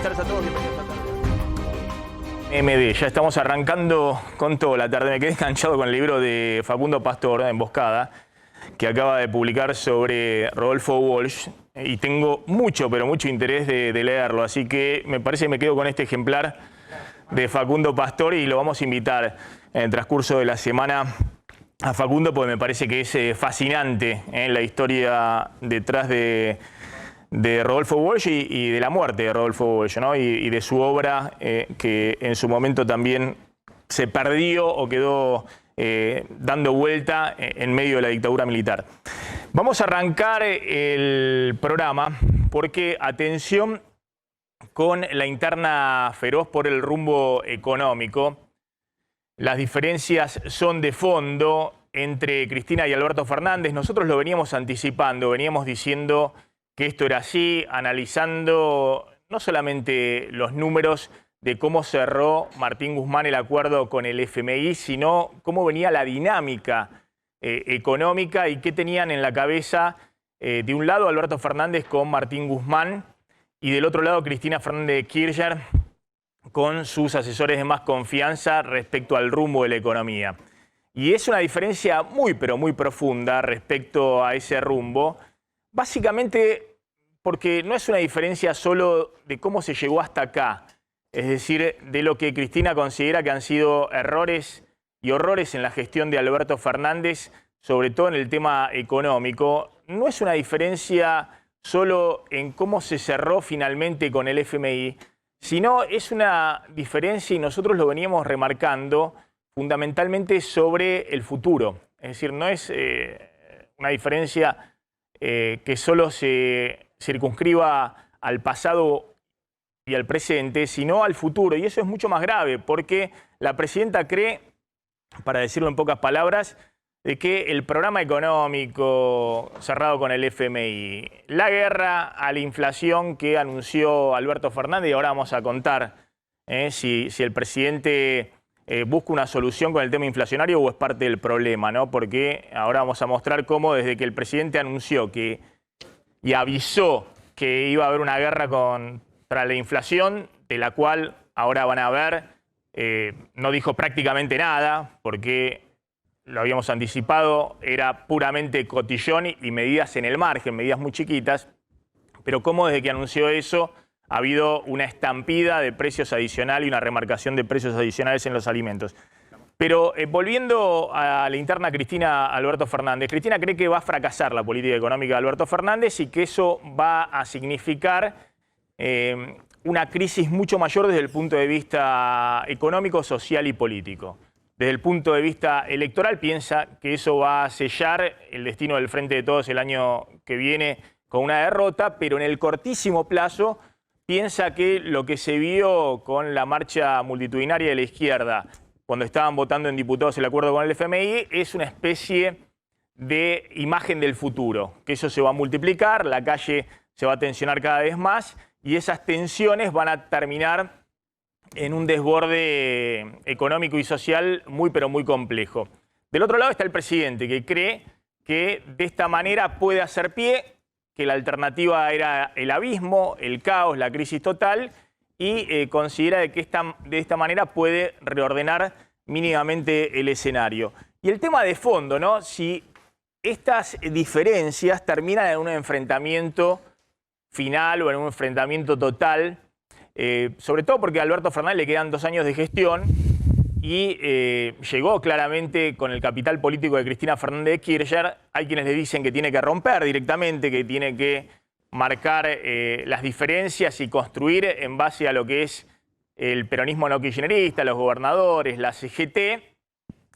buenas tardes a todos, bienvenidos a Tarde MD. Ya estamos arrancando con toda la tarde. Me quedé enganchado con el libro de Facundo Pastor, Emboscada, que acaba de publicar sobre Rodolfo Walsh. Y tengo mucho, pero mucho interés de leerlo. Así que me parece que me quedo con este ejemplar de Facundo Pastor y lo vamos a invitar en el transcurso de la semana a Facundo, porque me parece que es fascinante la historia detrás de Rodolfo Walsh y de la muerte de Rodolfo Walsh, ¿no? y de su obra que en su momento también se perdió o quedó dando vuelta en medio de la dictadura militar. Vamos a arrancar el programa porque, atención, con la interna feroz por el rumbo económico. Las diferencias son de fondo entre Cristina y Alberto Fernández. Nosotros lo veníamos anticipando, veníamos diciendo que esto era así, analizando no solamente los números de cómo cerró Martín Guzmán el acuerdo con el FMI, sino cómo venía la dinámica económica y qué tenían en la cabeza, de un lado Alberto Fernández con Martín Guzmán y del otro lado Cristina Fernández de Kirchner con sus asesores de más confianza respecto al rumbo de la economía. Y es una diferencia muy, pero muy profunda respecto a ese rumbo, básicamente porque no es una diferencia solo de cómo se llegó hasta acá, es decir, de lo que Cristina considera que han sido errores y horrores en la gestión de Alberto Fernández, sobre todo en el tema económico. No es una diferencia solo en cómo se cerró finalmente con el FMI, sino es una diferencia, y nosotros lo veníamos remarcando, fundamentalmente sobre el futuro. Es decir, no es una diferencia que solo se circunscriba al pasado y al presente, sino al futuro. Y eso es mucho más grave, porque la presidenta cree, para decirlo en pocas palabras, de que el programa económico cerrado con el FMI, la guerra a la inflación que anunció Alberto Fernández, y ahora vamos a contar si el presidente busca una solución con el tema inflacionario o es parte del problema, ¿no? Porque ahora vamos a mostrar cómo desde que el presidente anunció y avisó que iba a haber una guerra contra la inflación, de la cual ahora van a ver, no dijo prácticamente nada, porque lo habíamos anticipado, era puramente cotillón y medidas en el margen, medidas muy chiquitas, pero cómo desde que anunció eso ha habido una estampida de precios adicionales y una remarcación de precios adicionales en los alimentos. Pero volviendo a la interna Cristina-Alberto Fernández, Cristina cree que va a fracasar la política económica de Alberto Fernández y que eso va a significar una crisis mucho mayor desde el punto de vista económico, social y político. Desde el punto de vista electoral piensa que eso va a sellar el destino del Frente de Todos el año que viene con una derrota, pero en el cortísimo plazo piensa que lo que se vio con la marcha multitudinaria de la izquierda cuando estaban votando en diputados el acuerdo con el FMI es una especie de imagen del futuro, que eso se va a multiplicar, la calle se va a tensionar cada vez más y esas tensiones van a terminar en un desborde económico y social muy, pero muy complejo. Del otro lado está el presidente, que cree que de esta manera puede hacer pie, que la alternativa era el abismo, el caos, la crisis total, y considera que de esta manera puede reordenar mínimamente el escenario. Y el tema de fondo, ¿no? Si estas diferencias terminan en un enfrentamiento final o en un enfrentamiento total, sobre todo porque a Alberto Fernández le quedan 2 años de gestión y llegó claramente con el capital político de Cristina Fernández de Kirchner. Hay quienes le dicen que tiene que romper directamente, que tiene que marcar las diferencias y construir en base a lo que es el peronismo no kirchnerista, los gobernadores, la CGT,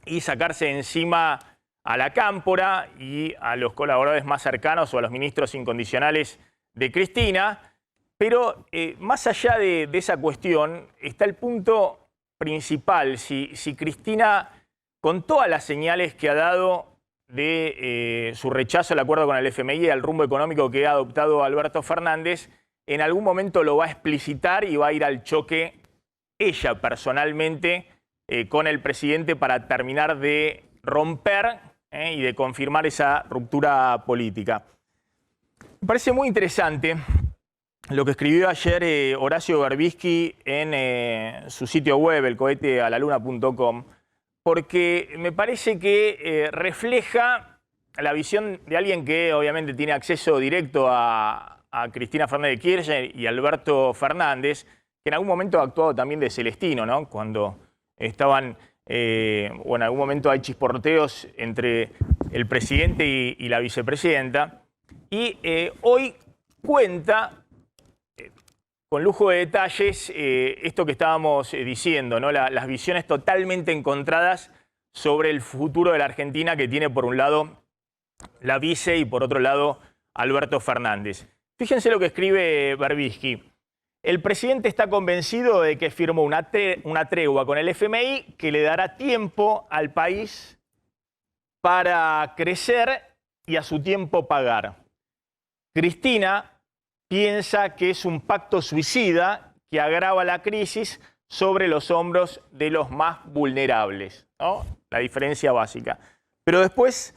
y sacarse encima a la Cámpora y a los colaboradores más cercanos o a los ministros incondicionales de Cristina. Pero más allá de esa cuestión está el punto principal. Si Cristina, con todas las señales que ha dado de su rechazo al acuerdo con el FMI y al rumbo económico que ha adoptado Alberto Fernández, en algún momento lo va a explicitar y va a ir al choque ella personalmente con el presidente para terminar de romper y de confirmar esa ruptura política. Me parece muy interesante lo que escribió ayer Horacio Berbisky en su sitio web, elcohetealaluna.com, porque me parece que refleja la visión de alguien que obviamente tiene acceso directo a Cristina Fernández de Kirchner y Alberto Fernández, que en algún momento ha actuado también de Celestino, ¿no? Cuando estaban, o en algún momento hay chisporroteos entre el presidente y la vicepresidenta. Y hoy cuenta con lujo de detalles esto que estábamos diciendo, ¿no? Las visiones totalmente encontradas sobre el futuro de la Argentina que tiene por un lado la vice y por otro lado Alberto Fernández. Fíjense lo que escribe Berbisky. El presidente está convencido de que firmó una tregua con el FMI que le dará tiempo al país para crecer y a su tiempo pagar. Cristina piensa que es un pacto suicida que agrava la crisis sobre los hombros de los más vulnerables, ¿no? La diferencia básica. Pero después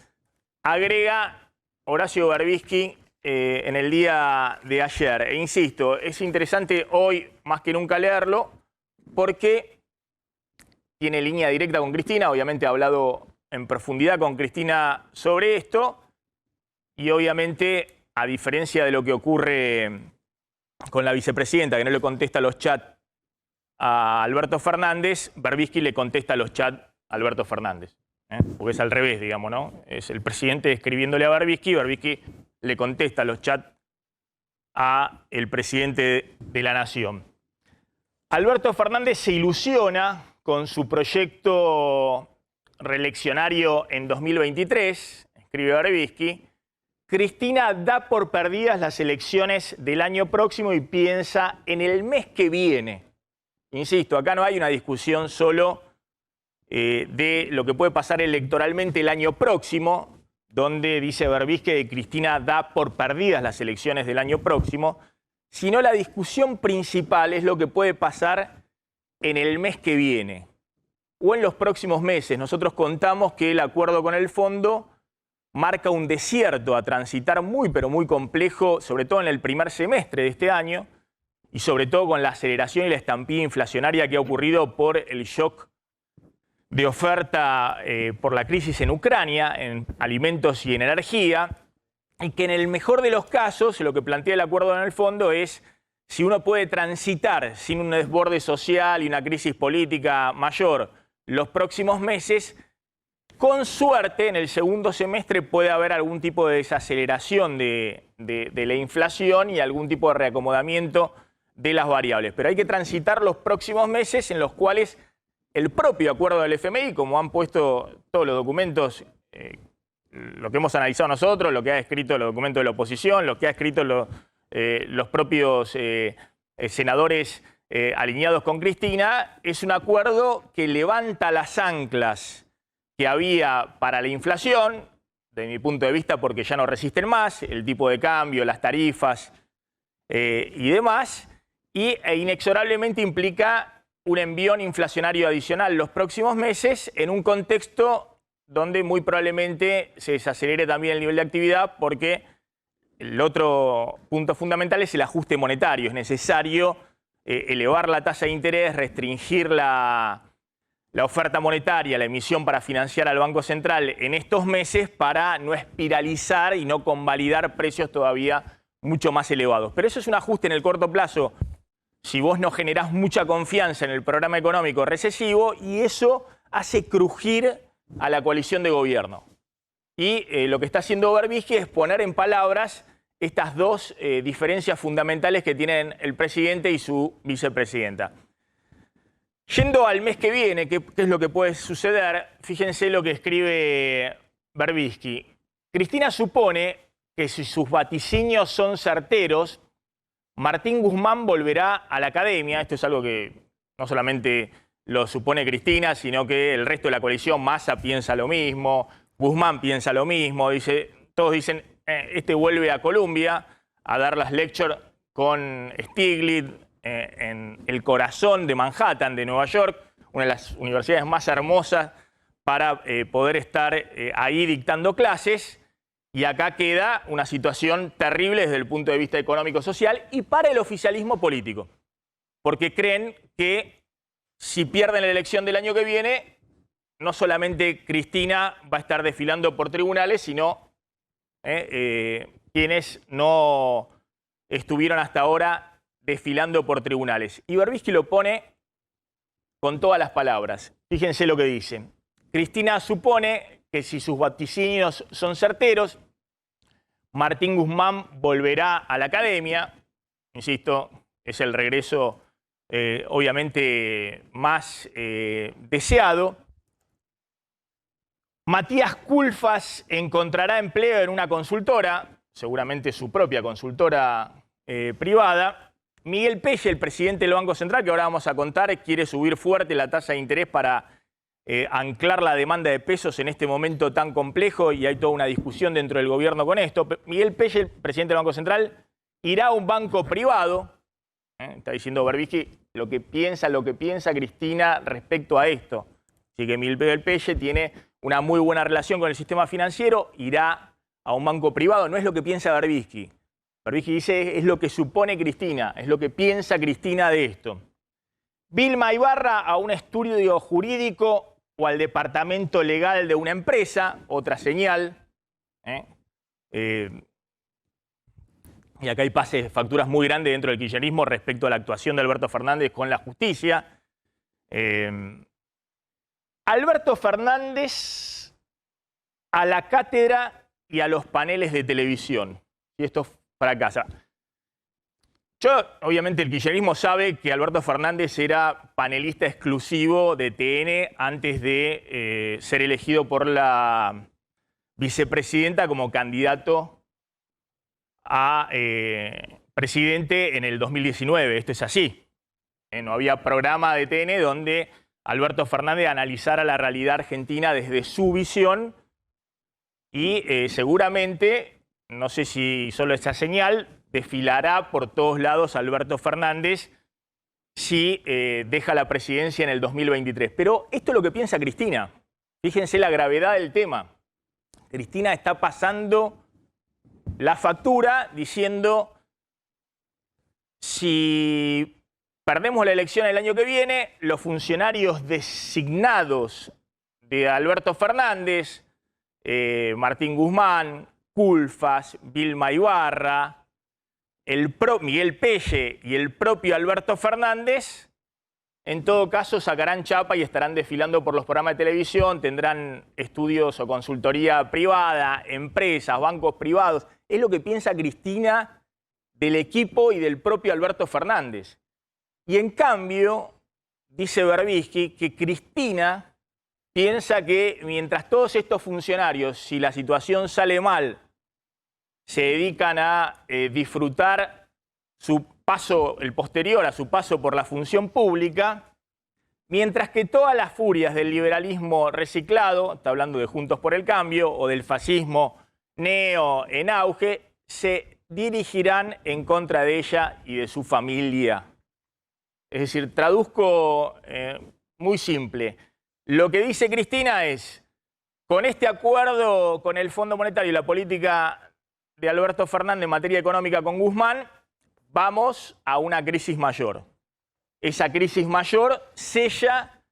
agrega Horacio Berbisky en el día de ayer. E insisto, es interesante hoy más que nunca leerlo porque tiene línea directa con Cristina. Obviamente ha hablado en profundidad con Cristina sobre esto y obviamente, a diferencia de lo que ocurre con la vicepresidenta, que no le contesta los chats a Alberto Fernández, Berbisky le contesta los chats a Alberto Fernández. Porque es al revés, digamos, ¿no? Es el presidente escribiéndole a Berbisky, Berbisky le contesta los chats a el presidente de la Nación. Alberto Fernández se ilusiona con su proyecto reeleccionario en 2023, escribe Berbisky. Cristina da por perdidas las elecciones del año próximo y piensa en el mes que viene. Insisto, acá no hay una discusión solo de lo que puede pasar electoralmente el año próximo, donde dice Berbisky que Cristina da por perdidas las elecciones del año próximo, sino la discusión principal es lo que puede pasar en el mes que viene o en los próximos meses. Nosotros contamos que el acuerdo con el fondo marca un desierto a transitar muy, pero muy complejo, sobre todo en el primer semestre de este año, y sobre todo con la aceleración y la estampida inflacionaria que ha ocurrido por el shock de oferta por la crisis en Ucrania, en alimentos y en energía, y que en el mejor de los casos, lo que plantea el acuerdo en el fondo es si uno puede transitar sin un desborde social y una crisis política mayor los próximos meses, con suerte, en el segundo semestre puede haber algún tipo de desaceleración de la inflación y algún tipo de reacomodamiento de las variables. Pero hay que transitar los próximos meses en los cuales el propio acuerdo del FMI, como han puesto todos los documentos, lo que hemos analizado nosotros, lo que ha escrito los documentos de la oposición, lo que ha escrito los propios senadores alineados con Cristina, es un acuerdo que levanta las anclas que había para la inflación, de mi punto de vista, porque ya no resisten más, el tipo de cambio, las tarifas y demás, e inexorablemente implica un envión inflacionario adicional los próximos meses en un contexto donde muy probablemente se desacelere también el nivel de actividad porque el otro punto fundamental es el ajuste monetario. Es necesario elevar la tasa de interés, restringir la oferta monetaria, la emisión para financiar al Banco Central en estos meses para no espiralizar y no convalidar precios todavía mucho más elevados. Pero eso es un ajuste en el corto plazo si vos no generás mucha confianza en el programa económico recesivo y eso hace crujir a la coalición de gobierno. Y lo que está haciendo Berbisky es poner en palabras estas dos diferencias fundamentales que tienen el presidente y su vicepresidenta. Yendo al mes que viene, ¿qué es lo que puede suceder? Fíjense lo que escribe Berbisky. Cristina supone que si sus vaticinios son certeros, Martín Guzmán volverá a la academia. Esto es algo que no solamente lo supone Cristina, sino que el resto de la coalición, Massa piensa lo mismo, Guzmán piensa lo mismo. Todos dicen, este vuelve a Columbia a dar las lectures con Stiglitz en el corazón de Manhattan, de Nueva York, una de las universidades más hermosas para poder estar ahí dictando clases. Y acá queda una situación terrible desde el punto de vista económico-social y para el oficialismo político. Porque creen que si pierden la elección del año que viene, no solamente Cristina va a estar desfilando por tribunales, sino quienes no estuvieron hasta ahora desfilando por tribunales. Y Berbisky lo pone con todas las palabras. Fíjense lo que dice. Cristina supone que si sus vaticinios son certeros, Martín Guzmán volverá a la academia. Insisto, es el regreso obviamente más deseado. Matías Culfas encontrará empleo en una consultora, seguramente su propia consultora privada. Miguel Pelle, el presidente del Banco Central, que ahora vamos a contar, quiere subir fuerte la tasa de interés para anclar la demanda de pesos en este momento tan complejo y hay toda una discusión dentro del gobierno con esto. Miguel Pelle, el presidente del Banco Central, irá a un banco privado. Está diciendo Berbisky lo que piensa Cristina respecto a esto. Así que Miguel Pelle tiene una muy buena relación con el sistema financiero, irá a un banco privado. No es lo que piensa Berbisky. Berbisky dice es lo que supone Cristina, es lo que piensa Cristina de esto. Vilma Ibarra a un estudio jurídico o al departamento legal de una empresa, otra señal. Y acá hay pases, facturas muy grandes dentro del kirchnerismo respecto a la actuación de Alberto Fernández con la justicia. Alberto Fernández a la cátedra y a los paneles de televisión. Y esto fracasa. Obviamente el kirchnerismo sabe que Alberto Fernández era panelista exclusivo de TN antes de ser elegido por la vicepresidenta como candidato a presidente en el 2019. Esto es así. No había programa de TN donde Alberto Fernández analizara la realidad argentina desde su visión y seguramente, no sé si solo esa señal, desfilará por todos lados Alberto Fernández si deja la presidencia en el 2023. Pero esto es lo que piensa Cristina. Fíjense la gravedad del tema. Cristina está pasando la factura diciendo si perdemos la elección el año que viene, los funcionarios designados de Alberto Fernández, Martín Guzmán, Culfas, Vilma Ibarra, Miguel Pelle y el propio Alberto Fernández, en todo caso sacarán chapa y estarán desfilando por los programas de televisión, tendrán estudios o consultoría privada, empresas, bancos privados. Es lo que piensa Cristina del equipo y del propio Alberto Fernández. Y en cambio, dice Berbisky, que Cristina piensa que mientras todos estos funcionarios, si la situación sale mal, se dedican a disfrutar su paso, el posterior a su paso por la función pública, mientras que todas las furias del liberalismo reciclado, está hablando de Juntos por el Cambio, o del fascismo neo en auge, se dirigirán en contra de ella y de su familia. Es decir, traduzco muy simple. Lo que dice Cristina es, con este acuerdo con el Fondo Monetario y la política de Alberto Fernández en materia económica con Guzmán, vamos a una crisis mayor. Esa crisis mayor sella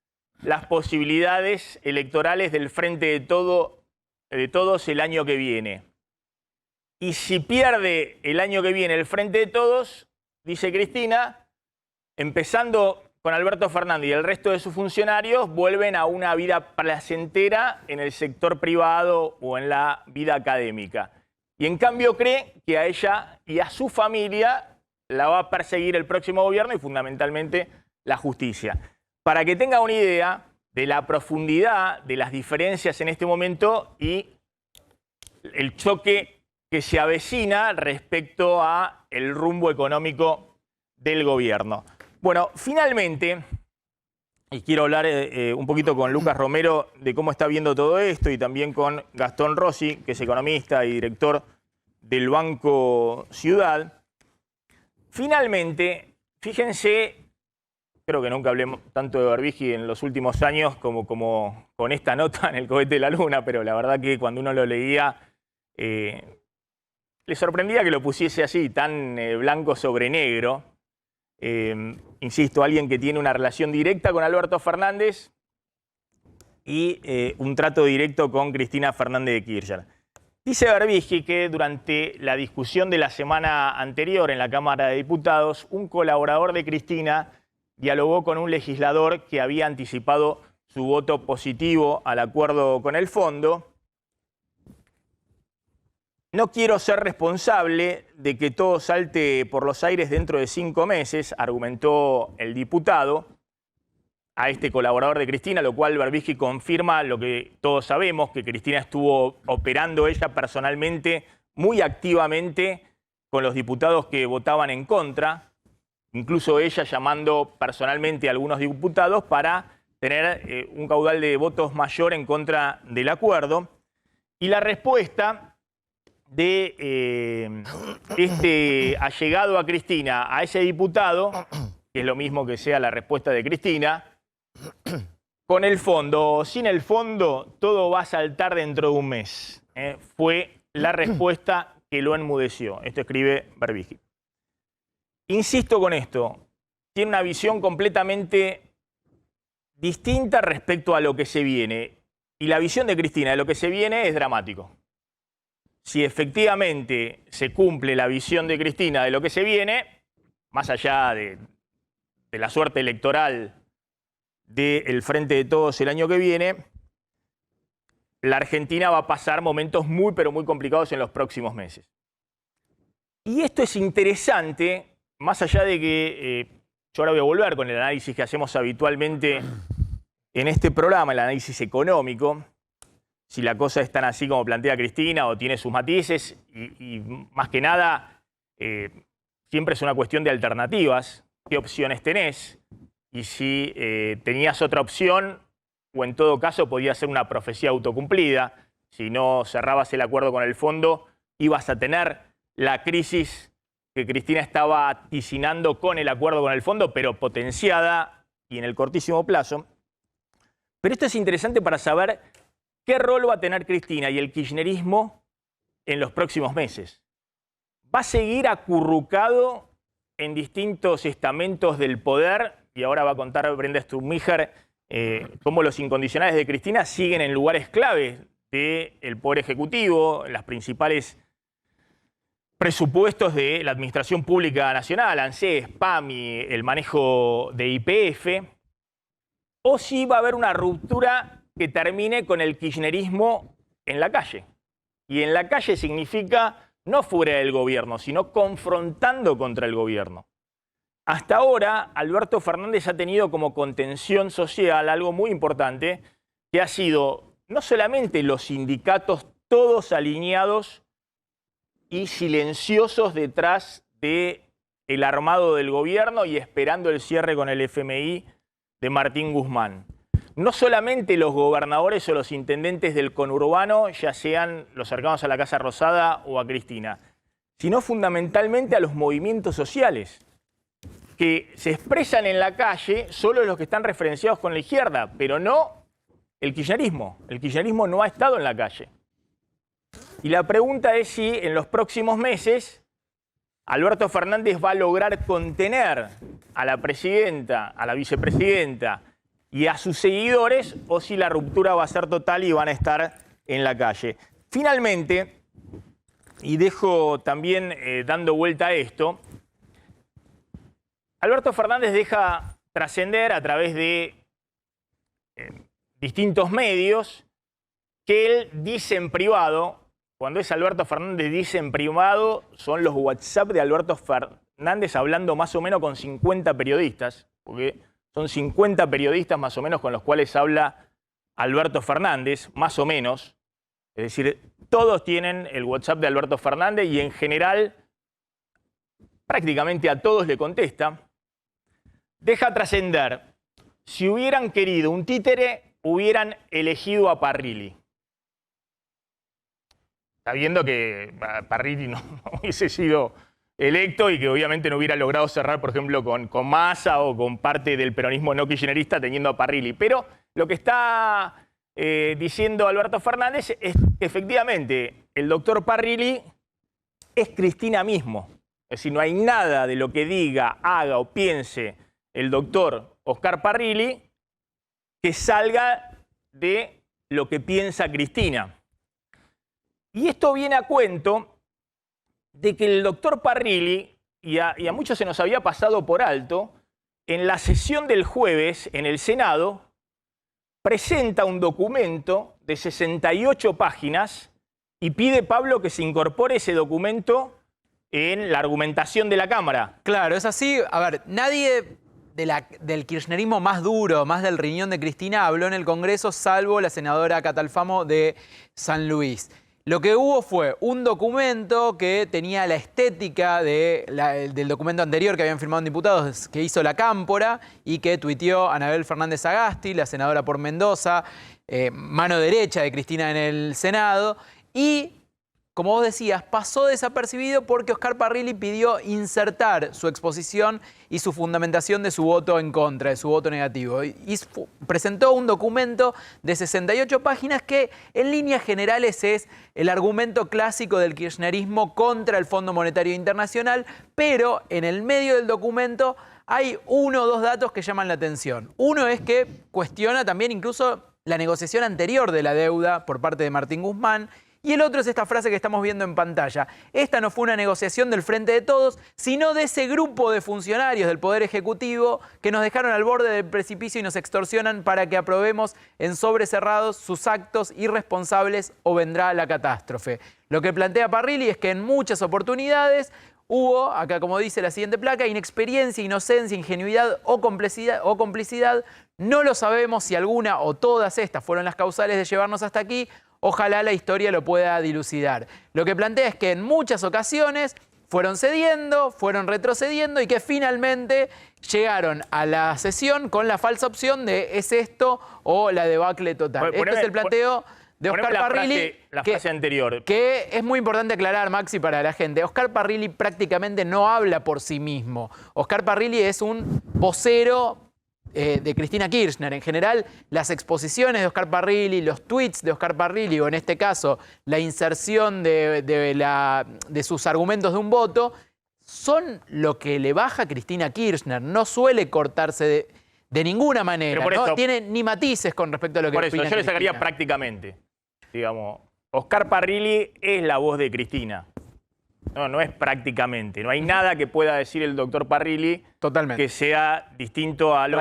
las posibilidades electorales del Frente de Todos el año que viene. Y si pierde el año que viene el Frente de Todos, dice Cristina, empezando con Alberto Fernández y el resto de sus funcionarios, vuelven a una vida placentera en el sector privado o en la vida académica. Y en cambio cree que a ella y a su familia la va a perseguir el próximo gobierno y fundamentalmente la justicia. Para que tenga una idea de la profundidad de las diferencias en este momento y el choque que se avecina respecto a el rumbo económico del gobierno. Bueno, finalmente, y quiero hablar un poquito con Lucas Romero de cómo está viendo todo esto y también con Gastón Rossi, que es economista y director del Banco Ciudad. Finalmente, fíjense, creo que nunca hablé tanto de Berbisky en los últimos años como con esta nota en el cohete de la luna, pero la verdad que cuando uno lo leía le sorprendía que lo pusiese así, tan blanco sobre negro. Insisto, alguien que tiene una relación directa con Alberto Fernández y un trato directo con Cristina Fernández de Kirchner. Dice Berbisky que durante la discusión de la semana anterior en la Cámara de Diputados, un colaborador de Cristina dialogó con un legislador que había anticipado su voto positivo al acuerdo con el fondo. No quiero ser responsable de que todo salte por los aires dentro de 5 meses, argumentó el diputado a este colaborador de Cristina, lo cual Berbisky confirma lo que todos sabemos, que Cristina estuvo operando ella personalmente, muy activamente, con los diputados que votaban en contra, incluso ella llamando personalmente a algunos diputados para tener un caudal de votos mayor en contra del acuerdo. Y la respuesta de este allegado a Cristina, a ese diputado, que es lo mismo que sea la respuesta de Cristina, con el fondo o sin el fondo, todo va a saltar dentro de un mes. Fue la respuesta que lo enmudeció. Esto escribe Berbisky. Insisto con esto, tiene una visión completamente distinta respecto a lo que se viene. Y la visión de Cristina de lo que se viene es dramático. Si efectivamente se cumple la visión de Cristina de lo que se viene, más allá de la suerte electoral del Frente de Todos el año que viene, la Argentina va a pasar momentos muy, pero muy complicados en los próximos meses. Y esto es interesante, más allá de que yo ahora voy a volver con el análisis que hacemos habitualmente en este programa, el análisis económico, si la cosa es tan así como plantea Cristina o tiene sus matices, y más que nada, siempre es una cuestión de alternativas, qué opciones tenés, y si tenías otra opción, o en todo caso podía ser una profecía autocumplida, si no cerrabas el acuerdo con el fondo, ibas a tener la crisis que Cristina estaba vaticinando con el acuerdo con el fondo, pero potenciada y en el cortísimo plazo. Pero esto es interesante para saber qué rol va a tener Cristina y el kirchnerismo en los próximos meses. ¿Va a seguir acurrucado en distintos estamentos del poder? Y ahora va a contar Brenda Sturmíjar cómo los incondicionales de Cristina siguen en lugares claves del Poder Ejecutivo, en las principales presupuestos de la Administración Pública Nacional, ANSES, PAMI, el manejo de YPF, o si va a haber una ruptura que termine con el kirchnerismo en la calle. Y en la calle significa no fuera del gobierno, sino confrontando contra el gobierno. Hasta ahora, Alberto Fernández ha tenido como contención social algo muy importante, que ha sido no solamente los sindicatos todos alineados y silenciosos detrás del armado del gobierno y esperando el cierre con el FMI de Martín Guzmán. No solamente los gobernadores o los intendentes del conurbano, ya sean los cercanos a la Casa Rosada o a Cristina, sino fundamentalmente a los movimientos sociales, que se expresan en la calle solo los que están referenciados con la izquierda, pero no el kirchnerismo. El kirchnerismo no ha estado en la calle. Y la pregunta es si en los próximos meses Alberto Fernández va a lograr contener a la presidenta, a la vicepresidenta y a sus seguidores, o si la ruptura va a ser total y van a estar en la calle. Finalmente, y dejo también dando vuelta a esto, Alberto Fernández deja trascender a través de distintos medios que él dice en privado. Cuando es Alberto Fernández dice en privado, son los WhatsApp de Alberto Fernández hablando más o menos con 50 periodistas, porque son 50 periodistas más o menos con los cuales habla Alberto Fernández, más o menos. Es decir, todos tienen el WhatsApp de Alberto Fernández y en general prácticamente a todos le contesta. Deja trascender, si hubieran querido un títere, hubieran elegido a Parrilli. Sabiendo que Parrilli no hubiese sido electo y que obviamente no hubiera logrado cerrar, por ejemplo, con Massa o con parte del peronismo no kirchnerista teniendo a Parrilli. Pero lo que está diciendo Alberto Fernández es que efectivamente el doctor Parrilli es Cristina mismo. Es decir, no hay nada de lo que diga, haga o piense el doctor Oscar Parrilli que salga de lo que piensa Cristina. Y esto viene a cuento de que el doctor Parrilli, y a muchos se nos había pasado por alto, en la sesión del jueves en el Senado, presenta un documento de 68 páginas y pide, Pablo, que se incorpore ese documento en la argumentación de la Cámara. Claro, es así. A ver, nadie del kirchnerismo más duro, más del riñón de Cristina, habló en el Congreso, salvo la senadora Catalfamo de San Luis. Lo que hubo fue un documento que tenía la estética del documento anterior que habían firmado en diputados, que hizo la Cámpora y que tuiteó Anabel Fernández Sagasti, la senadora por Mendoza, mano derecha de Cristina en el Senado. Y, como vos decías, pasó desapercibido porque Oscar Parrilli pidió insertar su exposición y su fundamentación de su voto en contra, de su voto negativo. Y presentó un documento de 68 páginas que, en líneas generales, es el argumento clásico del kirchnerismo contra el Fondo Monetario Internacional, pero en el medio del documento hay uno o dos datos que llaman la atención. Uno es que cuestiona también incluso la negociación anterior de la deuda por parte de Martín Guzmán. Y el otro es esta frase que estamos viendo en pantalla. Esta no fue una negociación del Frente de Todos, sino de ese grupo de funcionarios del Poder Ejecutivo que nos dejaron al borde del precipicio y nos extorsionan para que aprobemos en sobres cerrados sus actos irresponsables o vendrá la catástrofe. Lo que plantea Parrilli es que en muchas oportunidades hubo, acá como dice la siguiente placa, inexperiencia, inocencia, ingenuidad o complicidad. No lo sabemos si alguna o todas estas fueron las causales de llevarnos hasta aquí. Ojalá la historia lo pueda dilucidar. Lo que plantea es que en muchas ocasiones fueron cediendo, fueron retrocediendo y que finalmente llegaron a la sesión con la falsa opción de ¿es esto o la debacle total? Este es el planteo de Oscar Parrilli. La frase anterior. Que es muy importante aclarar, Maxi, para la gente. Oscar Parrilli prácticamente no habla por sí mismo. Oscar Parrilli es un vocero de Cristina Kirchner. En general, las exposiciones de Oscar Parrilli, los tweets de Oscar Parrilli, o en este caso, la inserción de sus argumentos de un voto, son lo que le baja a Cristina Kirchner. No suele cortarse de ninguna manera. No tiene ni matices con respecto a lo que opina Cristina. Yo le sacaría prácticamente. Digamos, Oscar Parrilli es la voz de Cristina. No es prácticamente. No hay nada que pueda decir el doctor Parrilli que sea distinto a lo,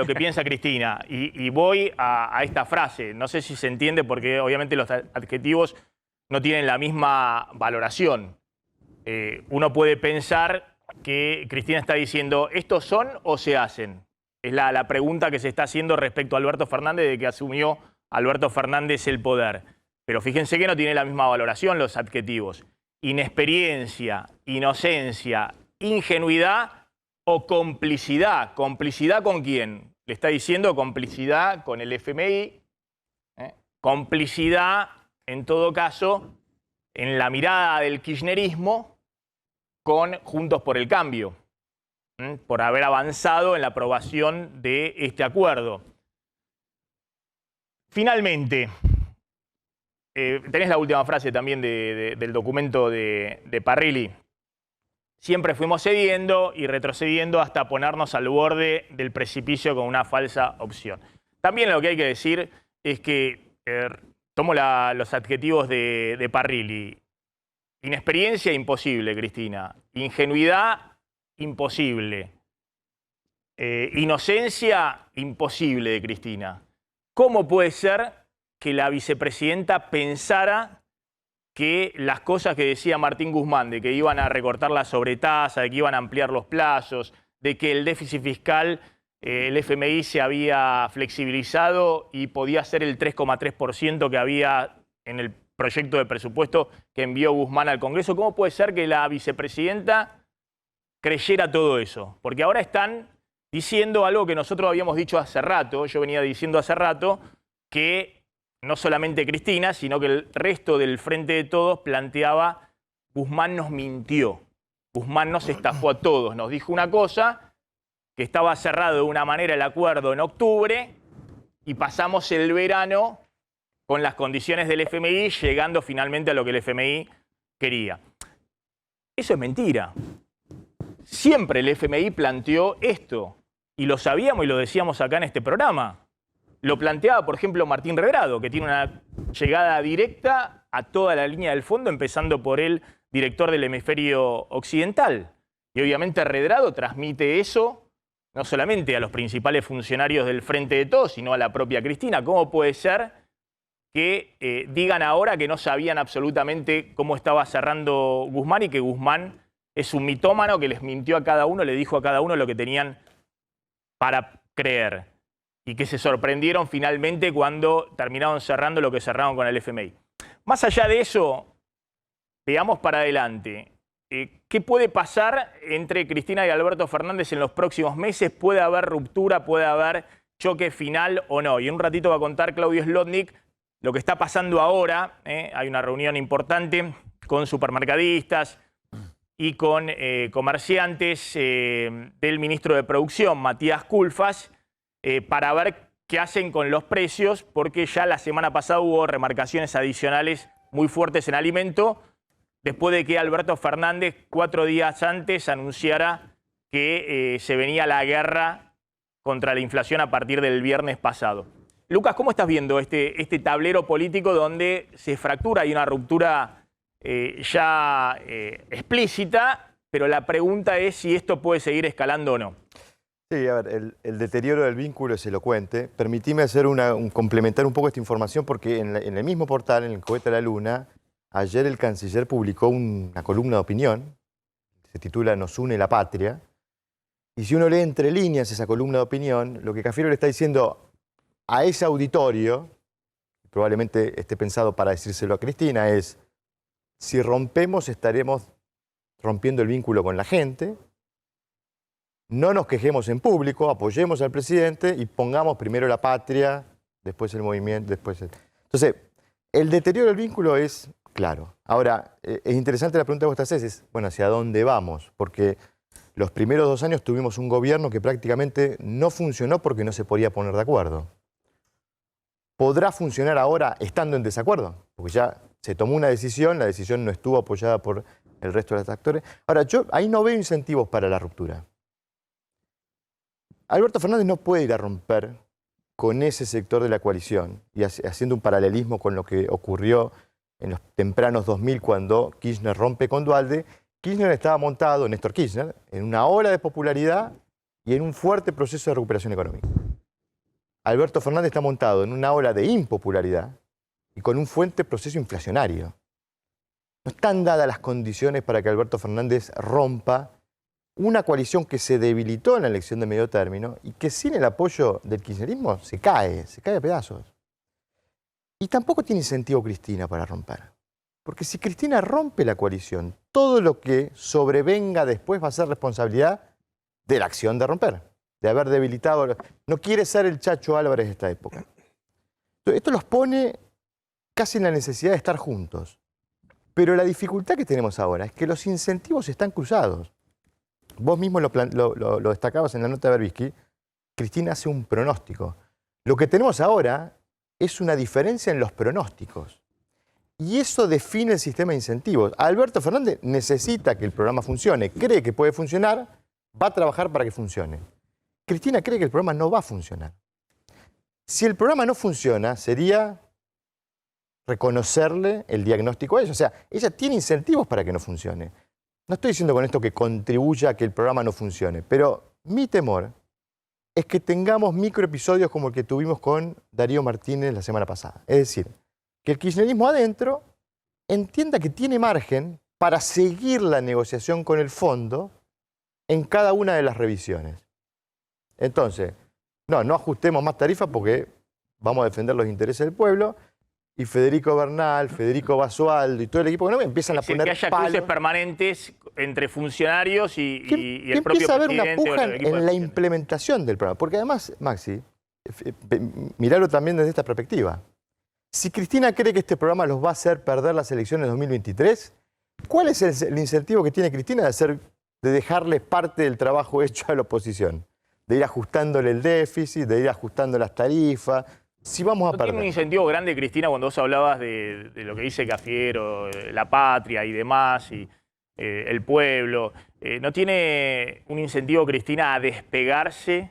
que piensa Cristina. Y voy a esta frase. No sé si se entiende porque obviamente los adjetivos no tienen la misma valoración. Uno puede pensar que Cristina está diciendo ¿estos son o se hacen? Es la pregunta que se está haciendo respecto a Alberto Fernández de que asumió Alberto Fernández el poder. Pero fíjense que no tiene la misma valoración los adjetivos. Inexperiencia, inocencia, ingenuidad o complicidad. ¿Complicidad con quién? Le está diciendo complicidad con el FMI. Complicidad, en todo caso, en la mirada del kirchnerismo con Juntos por el Cambio, por haber avanzado en la aprobación de este acuerdo. Finalmente, tenés la última frase también del documento de Parrilli. Siempre fuimos cediendo y retrocediendo hasta ponernos al borde del precipicio con una falsa opción. También lo que hay que decir es que, tomo los adjetivos de Parrilli. Inexperiencia, imposible, Cristina. Ingenuidad, imposible. Inocencia, imposible de Cristina. ¿Cómo puede ser que la vicepresidenta pensara que las cosas que decía Martín Guzmán, de que iban a recortar la sobretasa, de que iban a ampliar los plazos, de que el déficit fiscal, el FMI se había flexibilizado y podía ser el 3,3% que había en el proyecto de presupuesto que envió Guzmán al Congreso? ¿Cómo puede ser que la vicepresidenta creyera todo eso? Porque ahora están diciendo algo que nosotros habíamos dicho hace rato, yo venía diciendo hace rato, que no solamente Cristina, sino que el resto del Frente de Todos planteaba: Guzmán nos mintió, Guzmán nos estafó a todos, nos dijo una cosa, que estaba cerrado de una manera el acuerdo en octubre, y pasamos el verano con las condiciones del FMI, llegando finalmente a lo que el FMI quería. Eso es mentira. Siempre el FMI planteó esto, y lo sabíamos y lo decíamos acá en este programa. Lo planteaba, por ejemplo, Martín Redrado, que tiene una llegada directa a toda la línea del fondo, empezando por el director del hemisferio occidental. Y obviamente Redrado transmite eso no solamente a los principales funcionarios del Frente de Todos, sino a la propia Cristina. ¿Cómo puede ser que digan ahora que no sabían absolutamente cómo estaba cerrando Guzmán y que Guzmán es un mitómano que les mintió a cada uno, le dijo a cada uno lo que tenían para creer? Y que se sorprendieron finalmente cuando terminaron cerrando lo que cerraron con el FMI. Más allá de eso, veamos para adelante. ¿Qué puede pasar entre Cristina y Alberto Fernández en los próximos meses? ¿Puede haber ruptura? ¿Puede haber choque final o no? Y en un ratito va a contar Claudio Zlotnik lo que está pasando ahora. Hay una reunión importante con supermercadistas y con comerciantes del ministro de Producción, Matías Culfas, para ver qué hacen con los precios, porque ya la semana pasada hubo remarcaciones adicionales muy fuertes en alimento, después de que Alberto Fernández 4 días antes anunciara que se venía la guerra contra la inflación a partir del viernes pasado. Lucas, ¿cómo estás viendo este tablero político donde se fractura y una ruptura ya explícita, pero la pregunta es si esto puede seguir escalando o no? Sí, a ver, el deterioro del vínculo es elocuente. Permitime hacer complementar un poco esta información porque en el mismo portal, en el Cohete a la Luna, ayer el canciller publicó una columna de opinión, se titula Nos une la patria, y si uno lee entre líneas esa columna de opinión, lo que Cafiero le está diciendo a ese auditorio, probablemente esté pensado para decírselo a Cristina, es: si rompemos estaremos rompiendo el vínculo con la gente, no nos quejemos en público, apoyemos al presidente y pongamos primero la patria, después el movimiento, después el... Entonces, el deterioro del vínculo es claro. Ahora, es interesante la pregunta que vos te haces, es, bueno, ¿hacia dónde vamos? Porque los primeros 2 años tuvimos un gobierno que prácticamente no funcionó porque no se podía poner de acuerdo. ¿Podrá funcionar ahora estando en desacuerdo? Porque ya se tomó una decisión, la decisión no estuvo apoyada por el resto de los actores. Ahora, yo ahí no veo incentivos para la ruptura. Alberto Fernández no puede ir a romper con ese sector de la coalición y haciendo un paralelismo con lo que ocurrió en los tempranos 2000 cuando Kirchner rompe con Duhalde. Kirchner estaba montado, Néstor Kirchner, en una ola de popularidad y en un fuerte proceso de recuperación económica. Alberto Fernández está montado en una ola de impopularidad y con un fuerte proceso inflacionario. No están dadas las condiciones para que Alberto Fernández rompa una coalición que se debilitó en la elección de medio término y que sin el apoyo del kirchnerismo se cae a pedazos. Y tampoco tiene incentivo Cristina para romper. Porque si Cristina rompe la coalición, todo lo que sobrevenga después va a ser responsabilidad de la acción de romper, de haber debilitado. No quiere ser el Chacho Álvarez de esta época. Entonces, esto los pone casi en la necesidad de estar juntos. Pero la dificultad que tenemos ahora es que los incentivos están cruzados. Vos mismo lo destacabas en la nota de Berbisky. Cristina hace un pronóstico. Lo que tenemos ahora es una diferencia en los pronósticos. Y eso define el sistema de incentivos. Alberto Fernández necesita que el programa funcione, cree que puede funcionar, va a trabajar para que funcione. Cristina cree que el programa no va a funcionar. Si el programa no funciona, sería reconocerle el diagnóstico a ella. O sea, ella tiene incentivos para que no funcione. No estoy diciendo con esto que contribuya a que el programa no funcione, pero mi temor es que tengamos microepisodios como el que tuvimos con Darío Martínez la semana pasada. Es decir, que el kirchnerismo adentro entienda que tiene margen para seguir la negociación con el fondo en cada una de las revisiones. Entonces, no ajustemos más tarifas porque vamos a defender los intereses del pueblo. Y Federico Bernal, Federico Basualdo y todo el equipo económico empiezan a poner que haya cruces permanentes entre funcionarios y el propio presidente. Empieza a haber una puja en la implementación del programa. Porque además, Maxi, mirarlo también desde esta perspectiva. Si Cristina cree que este programa los va a hacer perder las elecciones de 2023, ¿cuál es el incentivo que tiene Cristina de dejarle parte del trabajo hecho a la oposición? De ir ajustándole el déficit, de ir ajustando las tarifas. Si vamos a ¿No tiene un perder. incentivo grande, Cristina, cuando vos hablabas de lo que dice Cafiero, la patria y demás, y el pueblo? ¿No tiene un incentivo, Cristina, a despegarse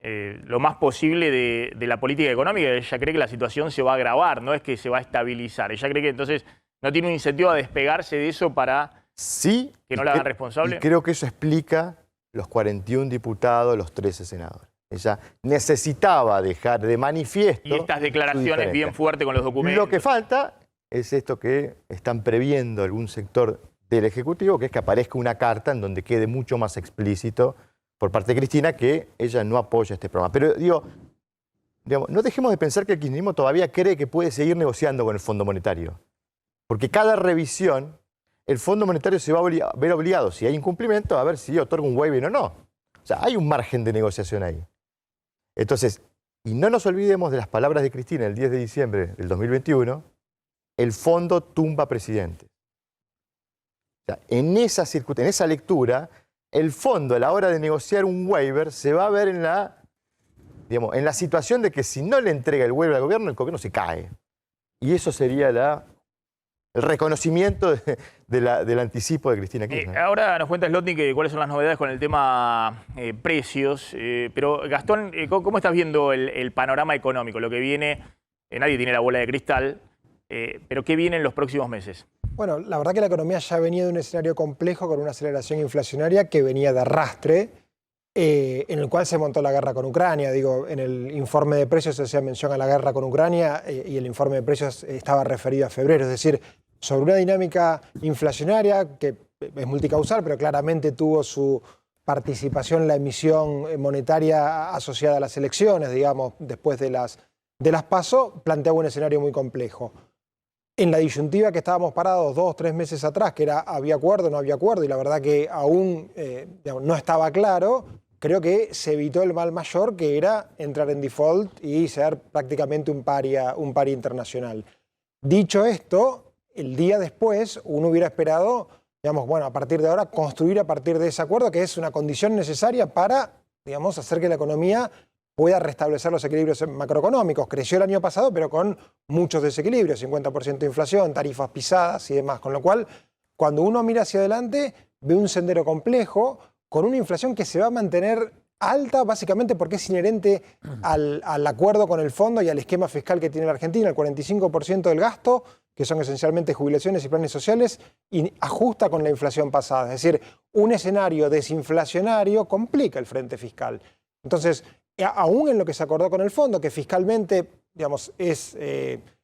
lo más posible de la política económica? Ella cree que la situación se va a agravar, no es que se va a estabilizar. Ella cree que entonces no tiene un incentivo a despegarse de eso para Sí, que no la hagan responsable. y creo que eso explica los 41 diputados, los 13 senadores. Ella necesitaba dejar de manifiesto Y estas su declaraciones diferencia. bien fuertes con los documentos. Lo que falta es esto que están previendo algún sector del Ejecutivo, que es que aparezca una carta en donde quede mucho más explícito por parte de Cristina que ella no apoya este programa. Pero digamos, no dejemos de pensar que el kirchnerismo todavía cree que puede seguir negociando con el Fondo Monetario. Porque cada revisión, el Fondo Monetario se va a ver obligado, si hay incumplimiento, a ver si otorga un waiver o no. O sea, hay un margen de negociación ahí. Entonces, y no nos olvidemos de las palabras de Cristina el 10 de diciembre del 2021, el fondo tumba presidentes. O sea, en esa lectura, el fondo a la hora de negociar un waiver se va a ver en la situación de que si no le entrega el waiver al gobierno, el gobierno se cae. Y eso sería el reconocimiento del anticipo de Cristina Kirchner. Ahora nos cuenta Slotnick cuáles son las novedades con el tema precios, pero Gastón, ¿cómo estás viendo el panorama económico? Lo que viene, nadie tiene la bola de cristal, pero ¿qué viene en los próximos meses? Bueno, la verdad que la economía ya venía de un escenario complejo con una aceleración inflacionaria que venía de arrastre, en el cual se montó la guerra con Ucrania. Digo, en el informe de precios se hacía mención a la guerra con Ucrania y el informe de precios estaba referido a febrero, es decir, sobre una dinámica inflacionaria que es multicausal, pero claramente tuvo su participación en la emisión monetaria asociada a las elecciones, digamos, después de las PASO, planteaba un escenario muy complejo. En la disyuntiva que estábamos parados 2 o 3 meses atrás, que era había acuerdo o no había acuerdo, y la verdad que aún no estaba claro, creo que se evitó el mal mayor, que era entrar en default y ser prácticamente un paria internacional. Dicho esto, el día después uno hubiera esperado, digamos, bueno, a partir de ahora construir a partir de ese acuerdo, que es una condición necesaria para, digamos, hacer que la economía pueda restablecer los equilibrios macroeconómicos. Creció el año pasado, pero con muchos desequilibrios, 50% de inflación, tarifas pisadas y demás. Con lo cual, cuando uno mira hacia adelante, ve un sendero complejo, con una inflación que se va a mantener alta, básicamente porque es inherente al acuerdo con el fondo y al esquema fiscal que tiene la Argentina. El 45% del gasto, que son esencialmente jubilaciones y planes sociales, y ajusta con la inflación pasada. Es decir, un escenario desinflacionario complica el frente fiscal. Entonces, aún en lo que se acordó con el fondo, que fiscalmente, digamos, es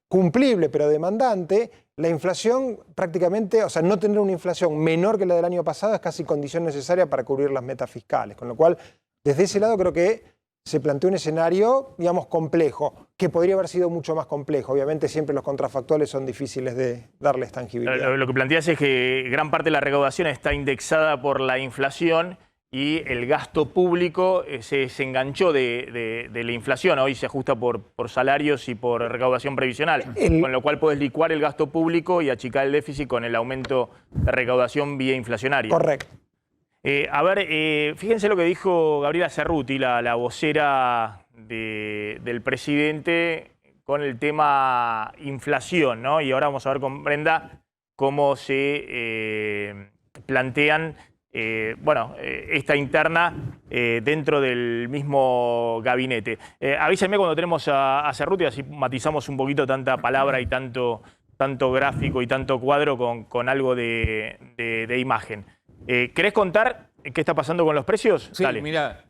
cumplible pero demandante, la inflación prácticamente, o sea, no tener una inflación menor que la del año pasado es casi condición necesaria para cubrir las metas fiscales. Con lo cual, desde ese lado creo que se planteó un escenario, digamos, complejo, que podría haber sido mucho más complejo. Obviamente siempre los contrafactuales son difíciles de darles tangibilidad. Lo que planteas es que gran parte de la recaudación está indexada por la inflación y el gasto público se desenganchó de la inflación. Hoy se ajusta por salarios y por recaudación previsional, con lo cual podés licuar el gasto público y achicar el déficit con el aumento de recaudación vía inflacionaria. Correcto. Fíjense lo que dijo Gabriela Cerruti, la vocera del presidente, con el tema inflación, ¿no? Y ahora vamos a ver con Brenda cómo se plantean esta interna dentro del mismo gabinete. Avísenme cuando tenemos a Cerruti, así matizamos un poquito tanta palabra y tanto gráfico y tanto cuadro con algo de imagen. ¿Querés contar qué está pasando con los precios? Sí, Dale. mira,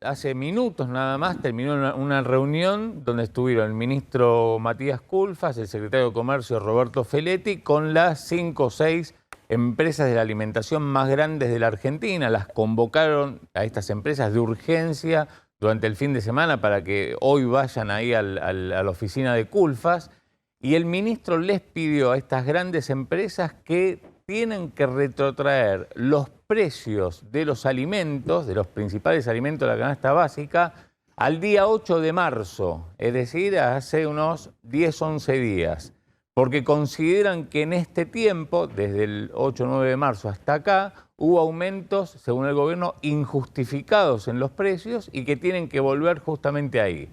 hace minutos nada más terminó una reunión donde estuvieron el ministro Matías Culfas, el secretario de Comercio Roberto Feletti, con las 5 o 6 empresas de la alimentación más grandes de la Argentina. Las convocaron a estas empresas de urgencia durante el fin de semana para que hoy vayan ahí a la oficina de Culfas. Y el ministro les pidió a estas grandes empresas que tienen que retrotraer los precios de los alimentos, de los principales alimentos de la canasta básica, al día 8 de marzo, es decir, hace unos 10, 11 días. Porque consideran que en este tiempo, desde el 8 o 9 de marzo hasta acá, hubo aumentos, según el gobierno, injustificados en los precios y que tienen que volver justamente ahí.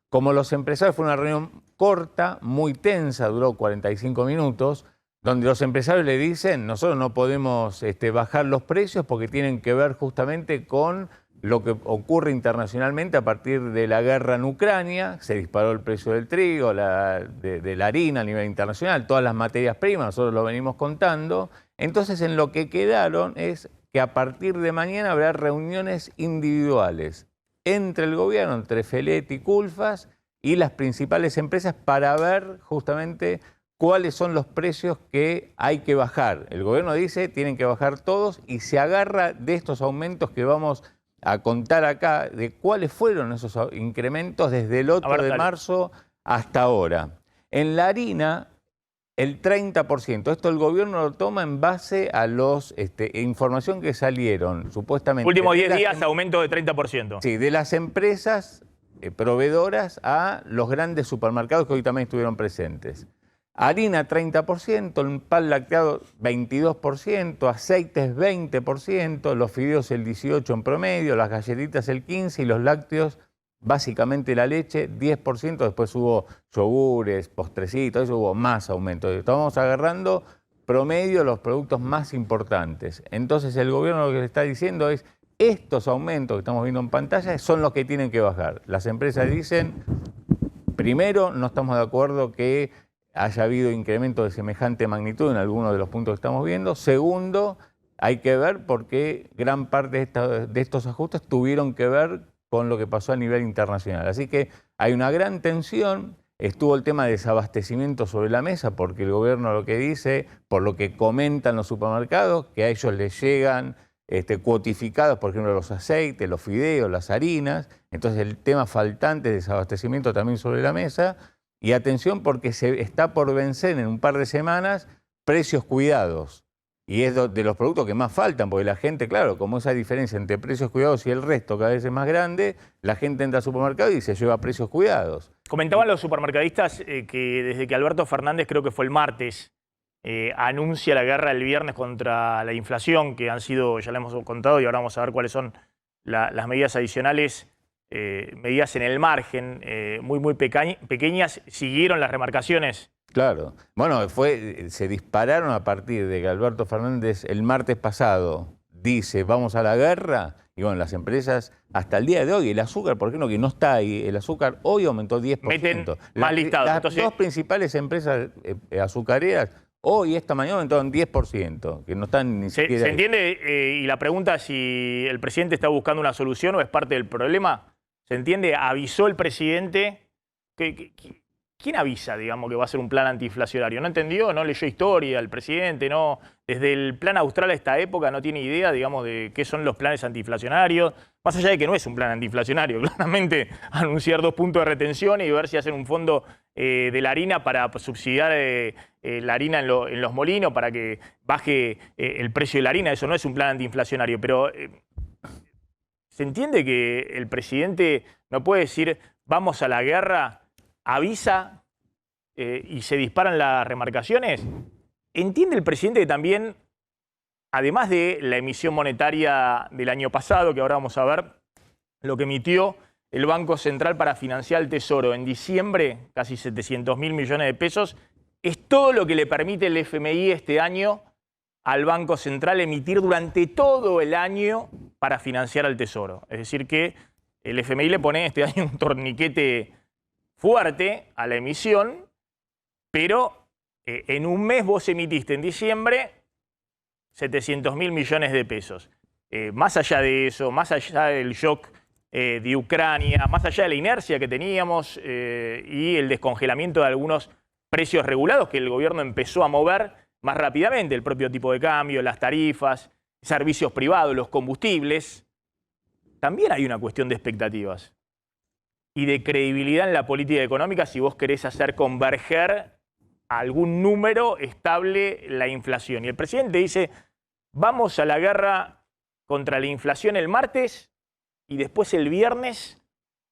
Como los empresarios, fue una reunión corta, muy tensa, duró 45 minutos, donde los empresarios le dicen, nosotros no podemos bajar los precios porque tienen que ver justamente con lo que ocurre internacionalmente a partir de la guerra en Ucrania. Se disparó el precio del trigo, de la harina a nivel internacional, todas las materias primas, nosotros lo venimos contando. Entonces, en lo que quedaron es que a partir de mañana habrá reuniones individuales entre el gobierno, entre Feletti y Culfas y las principales empresas para ver justamente cuáles son los precios que hay que bajar. El gobierno dice tienen que bajar todos y se agarra de estos aumentos que vamos a contar acá, de cuáles fueron esos incrementos desde el 8 de marzo hasta ahora. En la harina, el 30%. Esto el gobierno lo toma en base a los información que salieron, supuestamente. Últimos 10 días, aumento de 30%. Sí, de las empresas proveedoras a los grandes supermercados que hoy también estuvieron presentes. Harina 30%, el pan lacteado 22%, aceites 20%, los fideos el 18% en promedio, las galletitas el 15% y los lácteos, básicamente la leche, 10%, después hubo yogures, postrecitos, eso hubo más aumento. Estamos agarrando promedio los productos más importantes. Entonces el gobierno lo que le está diciendo es, estos aumentos que estamos viendo en pantalla son los que tienen que bajar. Las empresas dicen, primero, no estamos de acuerdo que haya habido incremento de semejante magnitud en algunos de los puntos que estamos viendo. Segundo, hay que ver por qué gran parte de estos ajustes tuvieron que ver con lo que pasó a nivel internacional. Así que hay una gran tensión. Estuvo el tema de desabastecimiento sobre la mesa porque el gobierno lo que dice, por lo que comentan los supermercados, que a ellos les llegan cuotificados, por ejemplo, los aceites, los fideos, las harinas. Entonces el tema faltante de desabastecimiento también sobre la mesa. Y atención porque se está por vencer en un par de semanas precios cuidados. Y es de los productos que más faltan, porque la gente, claro, como esa diferencia entre precios cuidados y el resto cada vez es más grande, la gente entra al supermercado y se lleva precios cuidados. Comentaban los supermercadistas que desde que Alberto Fernández, creo que fue el martes, anuncia la guerra el viernes contra la inflación, que han sido, ya le hemos contado, y ahora vamos a ver cuáles son las medidas adicionales, medidas en el margen, muy pequeñas, siguieron las remarcaciones. Claro. Bueno, se dispararon a partir de que Alberto Fernández el martes pasado dice vamos a la guerra, y bueno, las empresas hasta el día de hoy, el azúcar, por ejemplo, que no está ahí, el azúcar hoy aumentó 10%. Meten más listados. Las Entonces, dos principales empresas azucareras hoy, esta mañana, aumentaron 10%, que no están ni siquiera... ¿Se entiende? Y la pregunta es si el presidente está buscando una solución o es parte del problema. ¿Se entiende? ¿Avisó el presidente? ¿Quién avisa, digamos, que va a ser un plan antiinflacionario? ¿No entendió? ¿No leyó historia el presidente? ¿No? Desde el plan austral a esta época no tiene idea, digamos, de qué son los planes antiinflacionarios. Más allá de que no es un plan antiinflacionario, claramente anunciar 2 puntos de retención y ver si hacen un fondo de la harina para subsidiar la harina en los molinos para que baje el precio de la harina. Eso no es un plan antiinflacionario, pero... ¿Se entiende que el presidente no puede decir vamos a la guerra, avisa y se disparan las remarcaciones? ¿Entiende el presidente que también, además de la emisión monetaria del año pasado, que ahora vamos a ver, lo que emitió el Banco Central para financiar el Tesoro en diciembre, casi 700.000 millones de pesos, es todo lo que le permite el FMI este año al Banco Central emitir durante todo el año para financiar al Tesoro? Es decir que el FMI le pone este año un torniquete fuerte a la emisión, pero en un mes vos emitiste en diciembre 700.000 millones de pesos. Más allá de eso, más allá del shock de Ucrania, más allá de la inercia que teníamos y el descongelamiento de algunos precios regulados que el gobierno empezó a mover más rápidamente, el propio tipo de cambio, las tarifas, servicios privados, los combustibles, también hay una cuestión de expectativas y de credibilidad en la política económica si vos querés hacer converger a algún número estable la inflación. Y el presidente dice, vamos a la guerra contra la inflación el martes y después el viernes,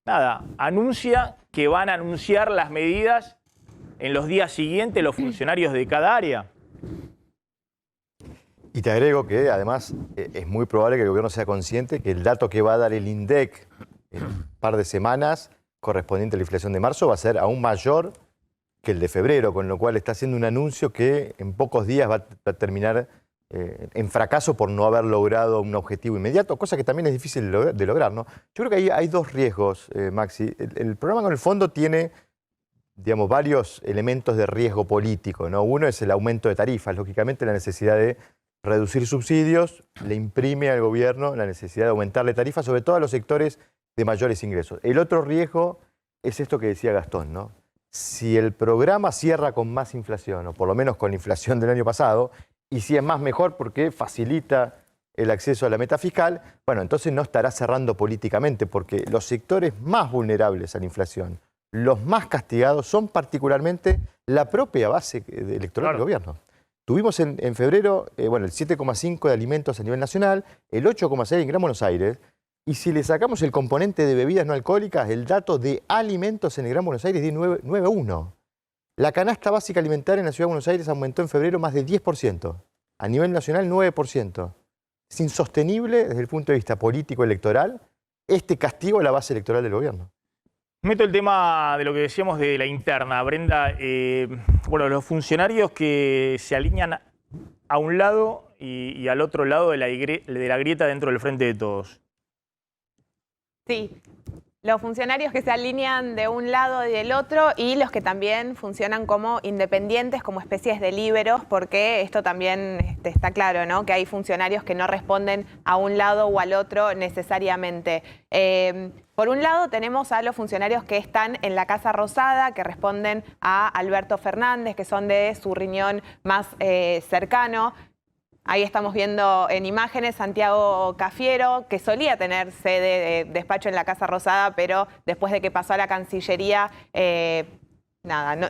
nada, anuncia que van a anunciar las medidas en los días siguientes los funcionarios de cada área. Y te agrego que además es muy probable que el gobierno sea consciente que el dato que va a dar el INDEC en un par de semanas correspondiente a la inflación de marzo va a ser aún mayor que el de febrero, con lo cual está haciendo un anuncio que en pocos días va a terminar en fracaso por no haber logrado un objetivo inmediato, cosa que también es difícil de lograr, ¿no? Yo creo que hay dos riesgos, Maxi. El programa con el fondo tiene, digamos, varios elementos de riesgo político, ¿no? Uno es el aumento de tarifas, lógicamente la necesidad de reducir subsidios le imprime al gobierno la necesidad de aumentarle tarifas, sobre todo a los sectores de mayores ingresos. El otro riesgo es esto que decía Gastón, ¿no? Si el programa cierra con más inflación, o por lo menos con la inflación del año pasado, y si es más mejor porque facilita el acceso a la meta fiscal, bueno, entonces no estará cerrando políticamente, porque los sectores más vulnerables a la inflación, los más castigados, son particularmente la propia base electoral del gobierno. Tuvimos en febrero, bueno, el 7,5 de alimentos a nivel nacional, el 8,6 en Gran Buenos Aires, y si le sacamos el componente de bebidas no alcohólicas, el dato de alimentos en el Gran Buenos Aires es de 9,1. La canasta básica alimentaria en la Ciudad de Buenos Aires aumentó en febrero más de 10%. A nivel nacional, 9%. Es insostenible desde el punto de vista político-electoral este castigo a la base electoral del gobierno. Meto el tema de lo que decíamos de la interna, Brenda. Bueno, los funcionarios que se alinean a un lado y al otro lado de la grieta dentro del Frente de Todos. Sí, los funcionarios que se alinean de un lado y del otro y los que también funcionan como independientes, como especies de líberos, porque esto también está claro, ¿no? Que hay funcionarios que no responden a un lado o al otro necesariamente. Por un lado tenemos a los funcionarios que están en la Casa Rosada, que responden a Alberto Fernández, que son de su riñón más cercano. Ahí estamos viendo en imágenes Santiago Cafiero, que solía tener sede de despacho en la Casa Rosada, pero después de que pasó a la Cancillería,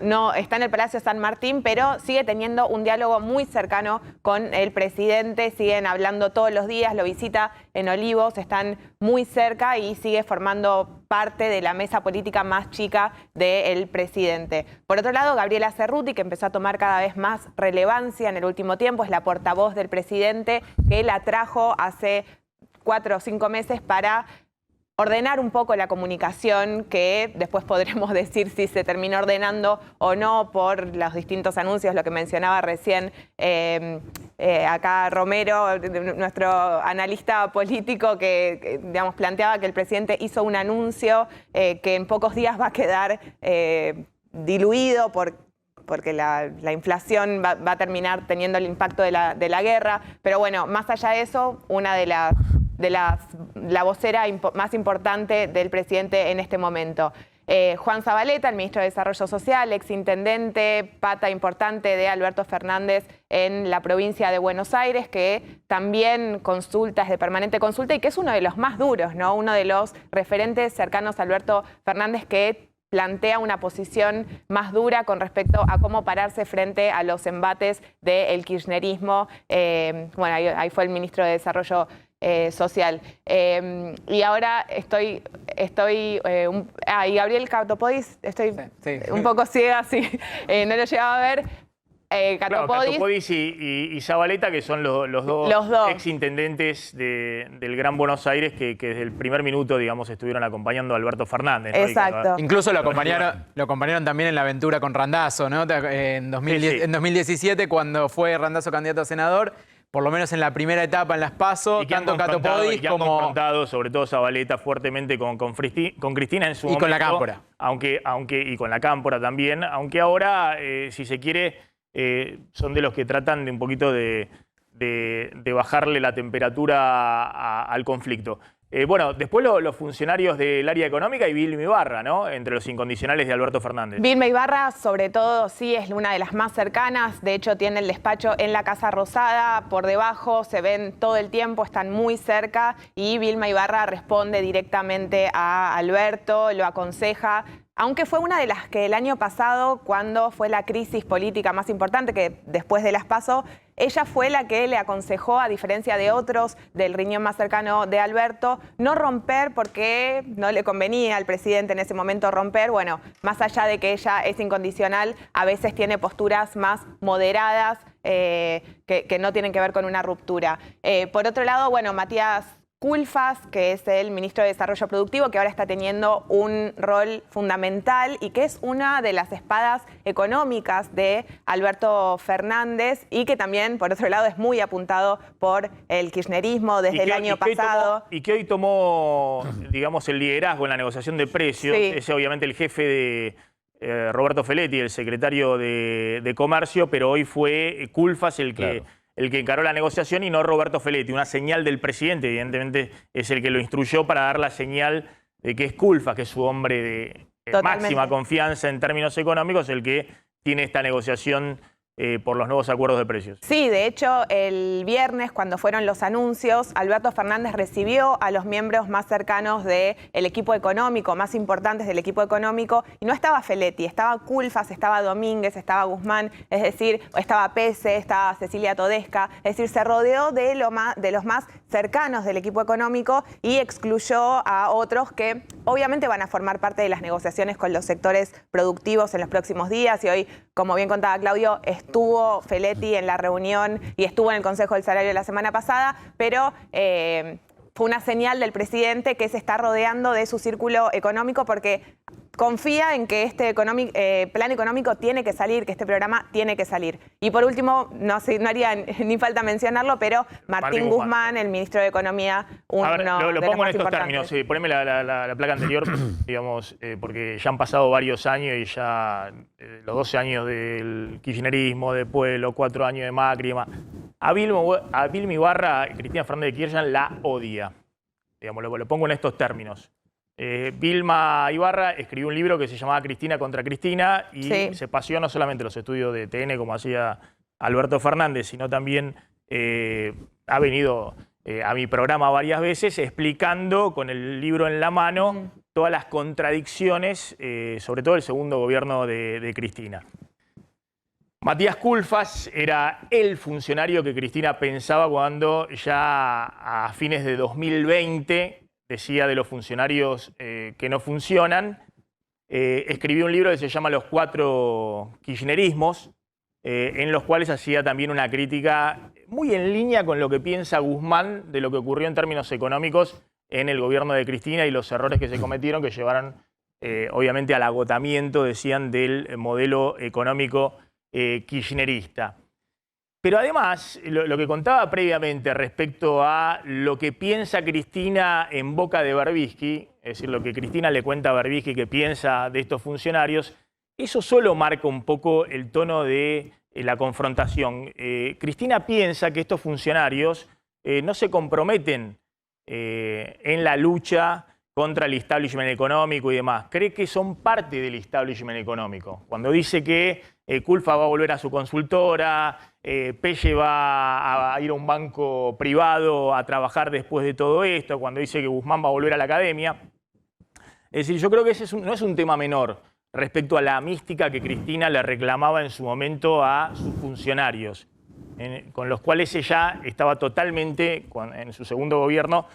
no está en el Palacio San Martín, pero sigue teniendo un diálogo muy cercano con el presidente, siguen hablando todos los días, lo visita en Olivos, están muy cerca y sigue formando parte de la mesa política más chica del presidente. Por otro lado, Gabriela Cerruti, que empezó a tomar cada vez más relevancia en el último tiempo, es la portavoz del presidente, que la trajo hace 4 o 5 meses para ordenar un poco la comunicación, que después podremos decir si se terminó ordenando o no por los distintos anuncios, lo que mencionaba recién acá Romero, nuestro analista político, que digamos, planteaba que el presidente hizo un anuncio que en pocos días va a quedar diluido porque la inflación va a terminar teniendo el impacto de la guerra. Pero bueno, más allá de eso, una de la vocera más importante del presidente en este momento. Juan Zabaleta, el ministro de Desarrollo Social, exintendente, pata importante de Alberto Fernández en la provincia de Buenos Aires, que también es de permanente consulta y que es uno de los más duros, ¿no? Uno de los referentes cercanos a Alberto Fernández que plantea una posición más dura con respecto a cómo pararse frente a los embates del kirchnerismo. Bueno, ahí fue el ministro de Desarrollo Social. Y ahora y Gabriel Catopodis, estoy un poco ciega, sí, no lo llegaba a ver. Catopodis y Zabaleta, que son los dos exintendentes del Gran Buenos Aires que desde el primer minuto, digamos, estuvieron acompañando a Alberto Fernández, ¿no? Exacto. Incluso lo acompañaron también en la aventura con Randazzo, ¿no? En 2017, cuando fue Randazzo candidato a senador, por lo menos en la primera etapa en las PASO, tanto Catopodis como... confrontado, sobre todo Zabaleta, fuertemente con Cristina en su momento. Y con la Cámpora. Y con la Cámpora también, aunque ahora, si se quiere, son de los que tratan de un poquito de bajarle la temperatura al conflicto. Bueno, después los funcionarios del área económica y Vilma Ibarra, ¿no? Entre los incondicionales de Alberto Fernández. Vilma Ibarra, sobre todo, sí, es una de las más cercanas. De hecho, tiene el despacho en la Casa Rosada. Por debajo se ven todo el tiempo, están muy cerca. Y Vilma Ibarra responde directamente a Alberto, lo aconseja. Aunque fue una de las que el año pasado, cuando fue la crisis política más importante, que después de las PASO, ella fue la que le aconsejó, a diferencia de otros del riñón más cercano de Alberto, no romper porque no le convenía al presidente en ese momento romper. Bueno, más allá de que ella es incondicional, a veces tiene posturas más moderadas que no tienen que ver con una ruptura. Por otro lado, bueno, Matías Culfas, que es el ministro de Desarrollo Productivo, que ahora está teniendo un rol fundamental y que es una de las espadas económicas de Alberto Fernández y que también, por otro lado, es muy apuntado por el kirchnerismo desde el año pasado. Y que hoy tomó, digamos, el liderazgo en la negociación de precios. Sí. Es obviamente el jefe de Roberto Feletti, el secretario de Comercio, pero hoy fue Culfas el que encaró la negociación y no Roberto Feletti. Una señal del presidente, evidentemente, es el que lo instruyó para dar la señal de que es Culfas, que es su hombre de máxima confianza en términos económicos, el que tiene esta negociación por los nuevos acuerdos de precios. Sí, de hecho, el viernes, cuando fueron los anuncios, Alberto Fernández recibió a los miembros más cercanos del equipo económico, más importantes del equipo económico, y no estaba Feletti, estaba Culfas, estaba Domínguez, estaba Guzmán, es decir, estaba Pese, estaba Cecilia Todesca, es decir, se rodeó de los más cercanos del equipo económico y excluyó a otros que obviamente van a formar parte de las negociaciones con los sectores productivos en los próximos días, y hoy, como bien contaba Claudio, estuvo Feletti en la reunión y estuvo en el Consejo del Salario la semana pasada, pero fue una señal del presidente que se está rodeando de su círculo económico porque confía en que este plan económico tiene que salir, que este programa tiene que salir. Y por último, no haría ni falta mencionarlo, pero Martín Guzmán, el ministro de Economía, uno a ver, lo de los pongo en más estos importantes. términos. Poneme la placa anterior, digamos, porque ya han pasado varios años y ya los 12 años del kirchnerismo, de Pueblo, 4 años de Macri y demás. A Vilma Ibarra, Cristina Fernández de Kirchner la odia. Digamos, lo pongo en estos términos. Vilma Ibarra escribió un libro que se llamaba Cristina contra Cristina y se paseó no solamente los estudios de TN como hacía Alberto Fernández, sino también ha venido a mi programa varias veces explicando con el libro en la mano todas las contradicciones, sobre todo el segundo gobierno de Cristina. Matías Culfas era el funcionario que Cristina pensaba cuando ya a fines de 2020 decía de los funcionarios que no funcionan. Escribió un libro que se llama Los 4 kirchnerismos, en los cuales hacía también una crítica muy en línea con lo que piensa Guzmán de lo que ocurrió en términos económicos en el gobierno de Cristina y los errores que se cometieron que llevaron obviamente al agotamiento, decían, del modelo económico kirchnerista. Pero además, lo que contaba previamente respecto a lo que piensa Cristina en boca de Berbisky, es decir, lo que Cristina le cuenta a Berbisky que piensa de estos funcionarios, eso solo marca un poco el tono de la confrontación. Cristina piensa que estos funcionarios no se comprometen en la lucha contra el establishment económico y demás. Cree que son parte del establishment económico. Cuando dice que Culfas va a volver a su consultora, Pelle va a ir a un banco privado a trabajar después de todo esto, cuando dice que Guzmán va a volver a la academia. Es decir, yo creo que ese no es un tema menor respecto a la mística que Cristina le reclamaba en su momento a sus funcionarios, con los cuales ella estaba totalmente, en su segundo gobierno,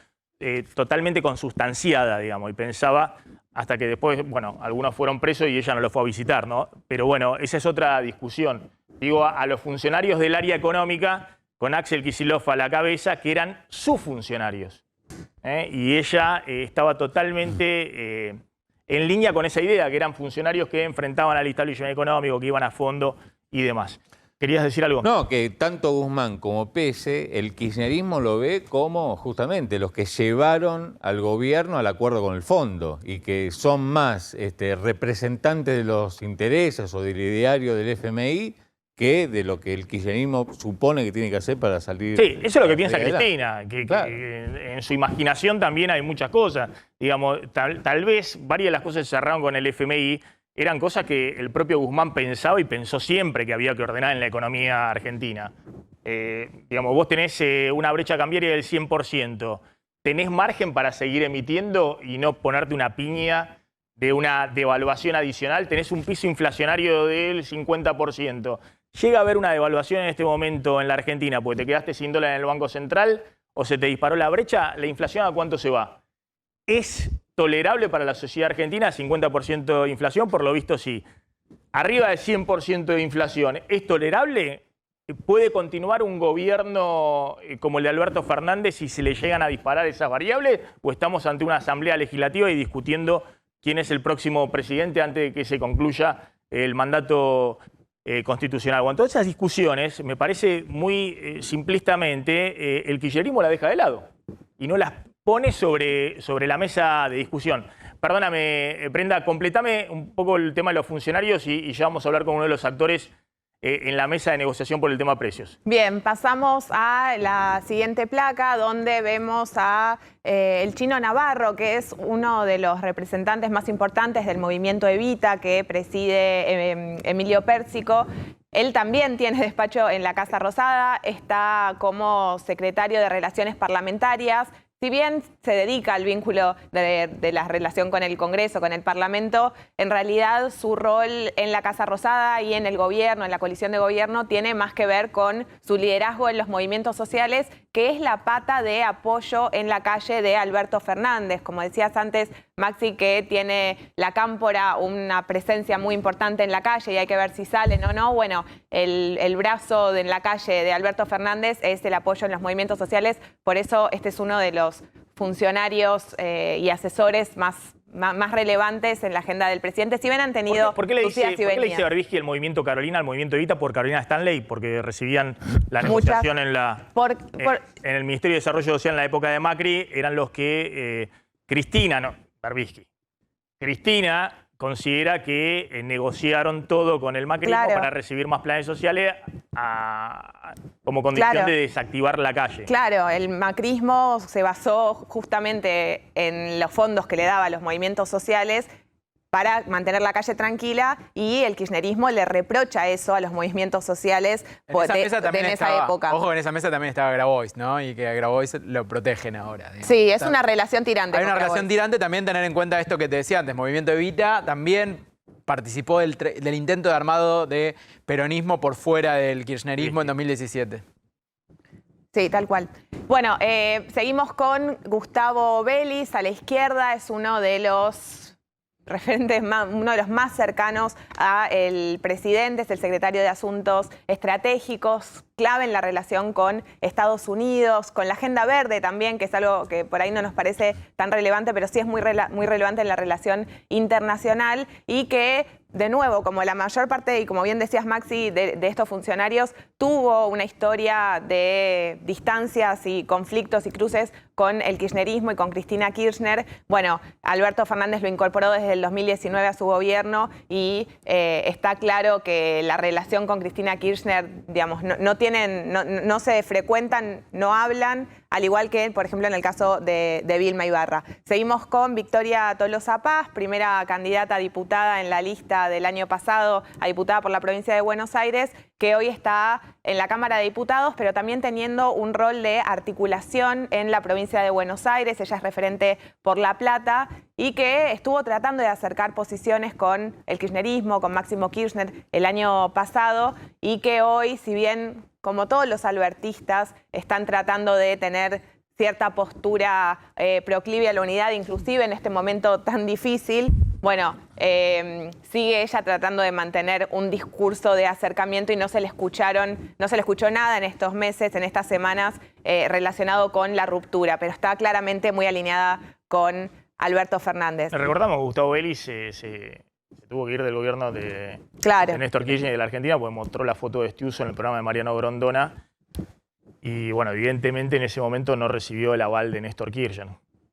totalmente consustanciada, digamos, y pensaba, hasta que después, bueno, algunos fueron presos y ella no los fue a visitar, ¿no? Pero bueno, esa es otra discusión. Digo, a los funcionarios del área económica, con Axel Kicillof a la cabeza, que eran sus funcionarios. Y ella estaba totalmente en línea con esa idea, que eran funcionarios que enfrentaban al establishment económico, que iban a fondo y demás. ¿Querías decir algo? No, que tanto Guzmán como Pese, el kirchnerismo lo ve como justamente los que llevaron al gobierno al acuerdo con el fondo y que son más representantes de los intereses o del ideario del FMI que de lo que el kirchnerismo supone que tiene que hacer para salir. Sí, eso es lo que piensa adelante. Cristina, que en su imaginación también hay muchas cosas. Digamos, tal vez varias de las cosas que se cerraron con el FMI eran cosas que el propio Guzmán pensaba y pensó siempre que había que ordenar en la economía argentina. Digamos, vos tenés una brecha cambiaria del 100%. ¿Tenés margen para seguir emitiendo y no ponerte una piña de una devaluación adicional? Tenés un piso inflacionario del 50%. ¿Llega a haber una devaluación en este momento en la Argentina porque te quedaste sin dólar en el Banco Central o se te disparó la brecha? ¿La inflación a cuánto se va? ¿Es tolerable para la sociedad argentina 50% de inflación? Por lo visto sí. Arriba del 100% de inflación, ¿es tolerable? ¿puede continuar un gobierno como el de Alberto Fernández si se le llegan a disparar esas variables? ¿O estamos ante una asamblea legislativa y discutiendo quién es el próximo presidente antes de que se concluya el mandato constitucional? Bueno, todas esas discusiones, me parece muy simplistamente, el kirchnerismo la deja de lado y no las pone sobre la mesa de discusión. Perdóname, Brenda, completame un poco el tema de los funcionarios y ya vamos a hablar con uno de los actores en la mesa de negociación por el tema precios. Bien, pasamos a la siguiente placa donde vemos a el Chino Navarro, que es uno de los representantes más importantes del movimiento Evita que preside Emilio Pérsico. Él también tiene despacho en la Casa Rosada, está como secretario de Relaciones Parlamentarias. Si bien se dedica al vínculo de la relación con el Congreso, con el Parlamento, en realidad su rol en la Casa Rosada y en el gobierno, en la coalición de gobierno, tiene más que ver con su liderazgo en los movimientos sociales, que es la pata de apoyo en la calle de Alberto Fernández. Como decías antes, Maxi, que tiene la Cámpora una presencia muy importante en la calle y hay que ver si salen o no. Bueno, el brazo en la calle de Alberto Fernández es el apoyo en los movimientos sociales, por eso este es uno de los funcionarios y asesores más relevantes en la agenda del presidente. Si bien han tenido ¿Por qué le dice Berbisky el movimiento Carolina al movimiento Evita por Carolina Stanley? Porque recibían la negociación en el Ministerio de Desarrollo Social en la época de Macri, eran los que Berbisky. Cristina considera que negociaron todo con el macrismo para recibir más planes sociales como condición de desactivar la calle. Claro, el macrismo se basó justamente en los fondos que le daba a los movimientos sociales para mantener la calle tranquila, y el kirchnerismo le reprocha eso a los movimientos sociales de esa época. Ojo, en esa mesa también estaba Grabois, ¿no? Y que a Grabois lo protegen ahora. Digamos. Sí, es una relación tirante. Hay una relación tirante, también tener en cuenta esto que te decía antes, Movimiento Evita también participó del intento de armado de peronismo por fuera del kirchnerismo en 2017. Sí, tal cual. Bueno, seguimos con Gustavo Vélez, a la izquierda, es uno de los referentes, uno de los más cercanos al presidente, es el secretario de Asuntos Estratégicos, clave en la relación con Estados Unidos, con la Agenda Verde también, que es algo que por ahí no nos parece tan relevante, pero sí es muy relevante en la relación internacional, y que, de nuevo, como la mayor parte, y como bien decías, Maxi, de estos funcionarios, tuvo una historia de distancias y conflictos y cruces con el kirchnerismo y con Cristina Kirchner. Bueno, Alberto Fernández lo incorporó desde el 2019 a su gobierno y está claro que la relación con Cristina Kirchner, digamos, no se frecuentan, no hablan, al igual que, por ejemplo, en el caso de Vilma Ibarra. Seguimos con Victoria Tolosa Paz, primera candidata a diputada en la lista del año pasado a diputada por la provincia de Buenos Aires, que hoy está en la Cámara de Diputados, pero también teniendo un rol de articulación en la provincia de Buenos Aires. Ella es referente por La Plata y que estuvo tratando de acercar posiciones con el kirchnerismo, con Máximo Kirchner el año pasado, y que hoy, si bien, como todos los albertistas, están tratando de tener cierta postura proclive a la unidad, inclusive en este momento tan difícil, bueno, sigue ella tratando de mantener un discurso de acercamiento y no se le escuchó nada en estos meses, en estas semanas, relacionado con la ruptura, pero está claramente muy alineada con Alberto Fernández. Recordamos que Gustavo Vélez se tuvo que ir del gobierno de Néstor Kirchner de la Argentina, porque mostró la foto de Stiuso en el programa de Mariano Grondona. Y bueno, evidentemente en ese momento no recibió el aval de Néstor Kirchner.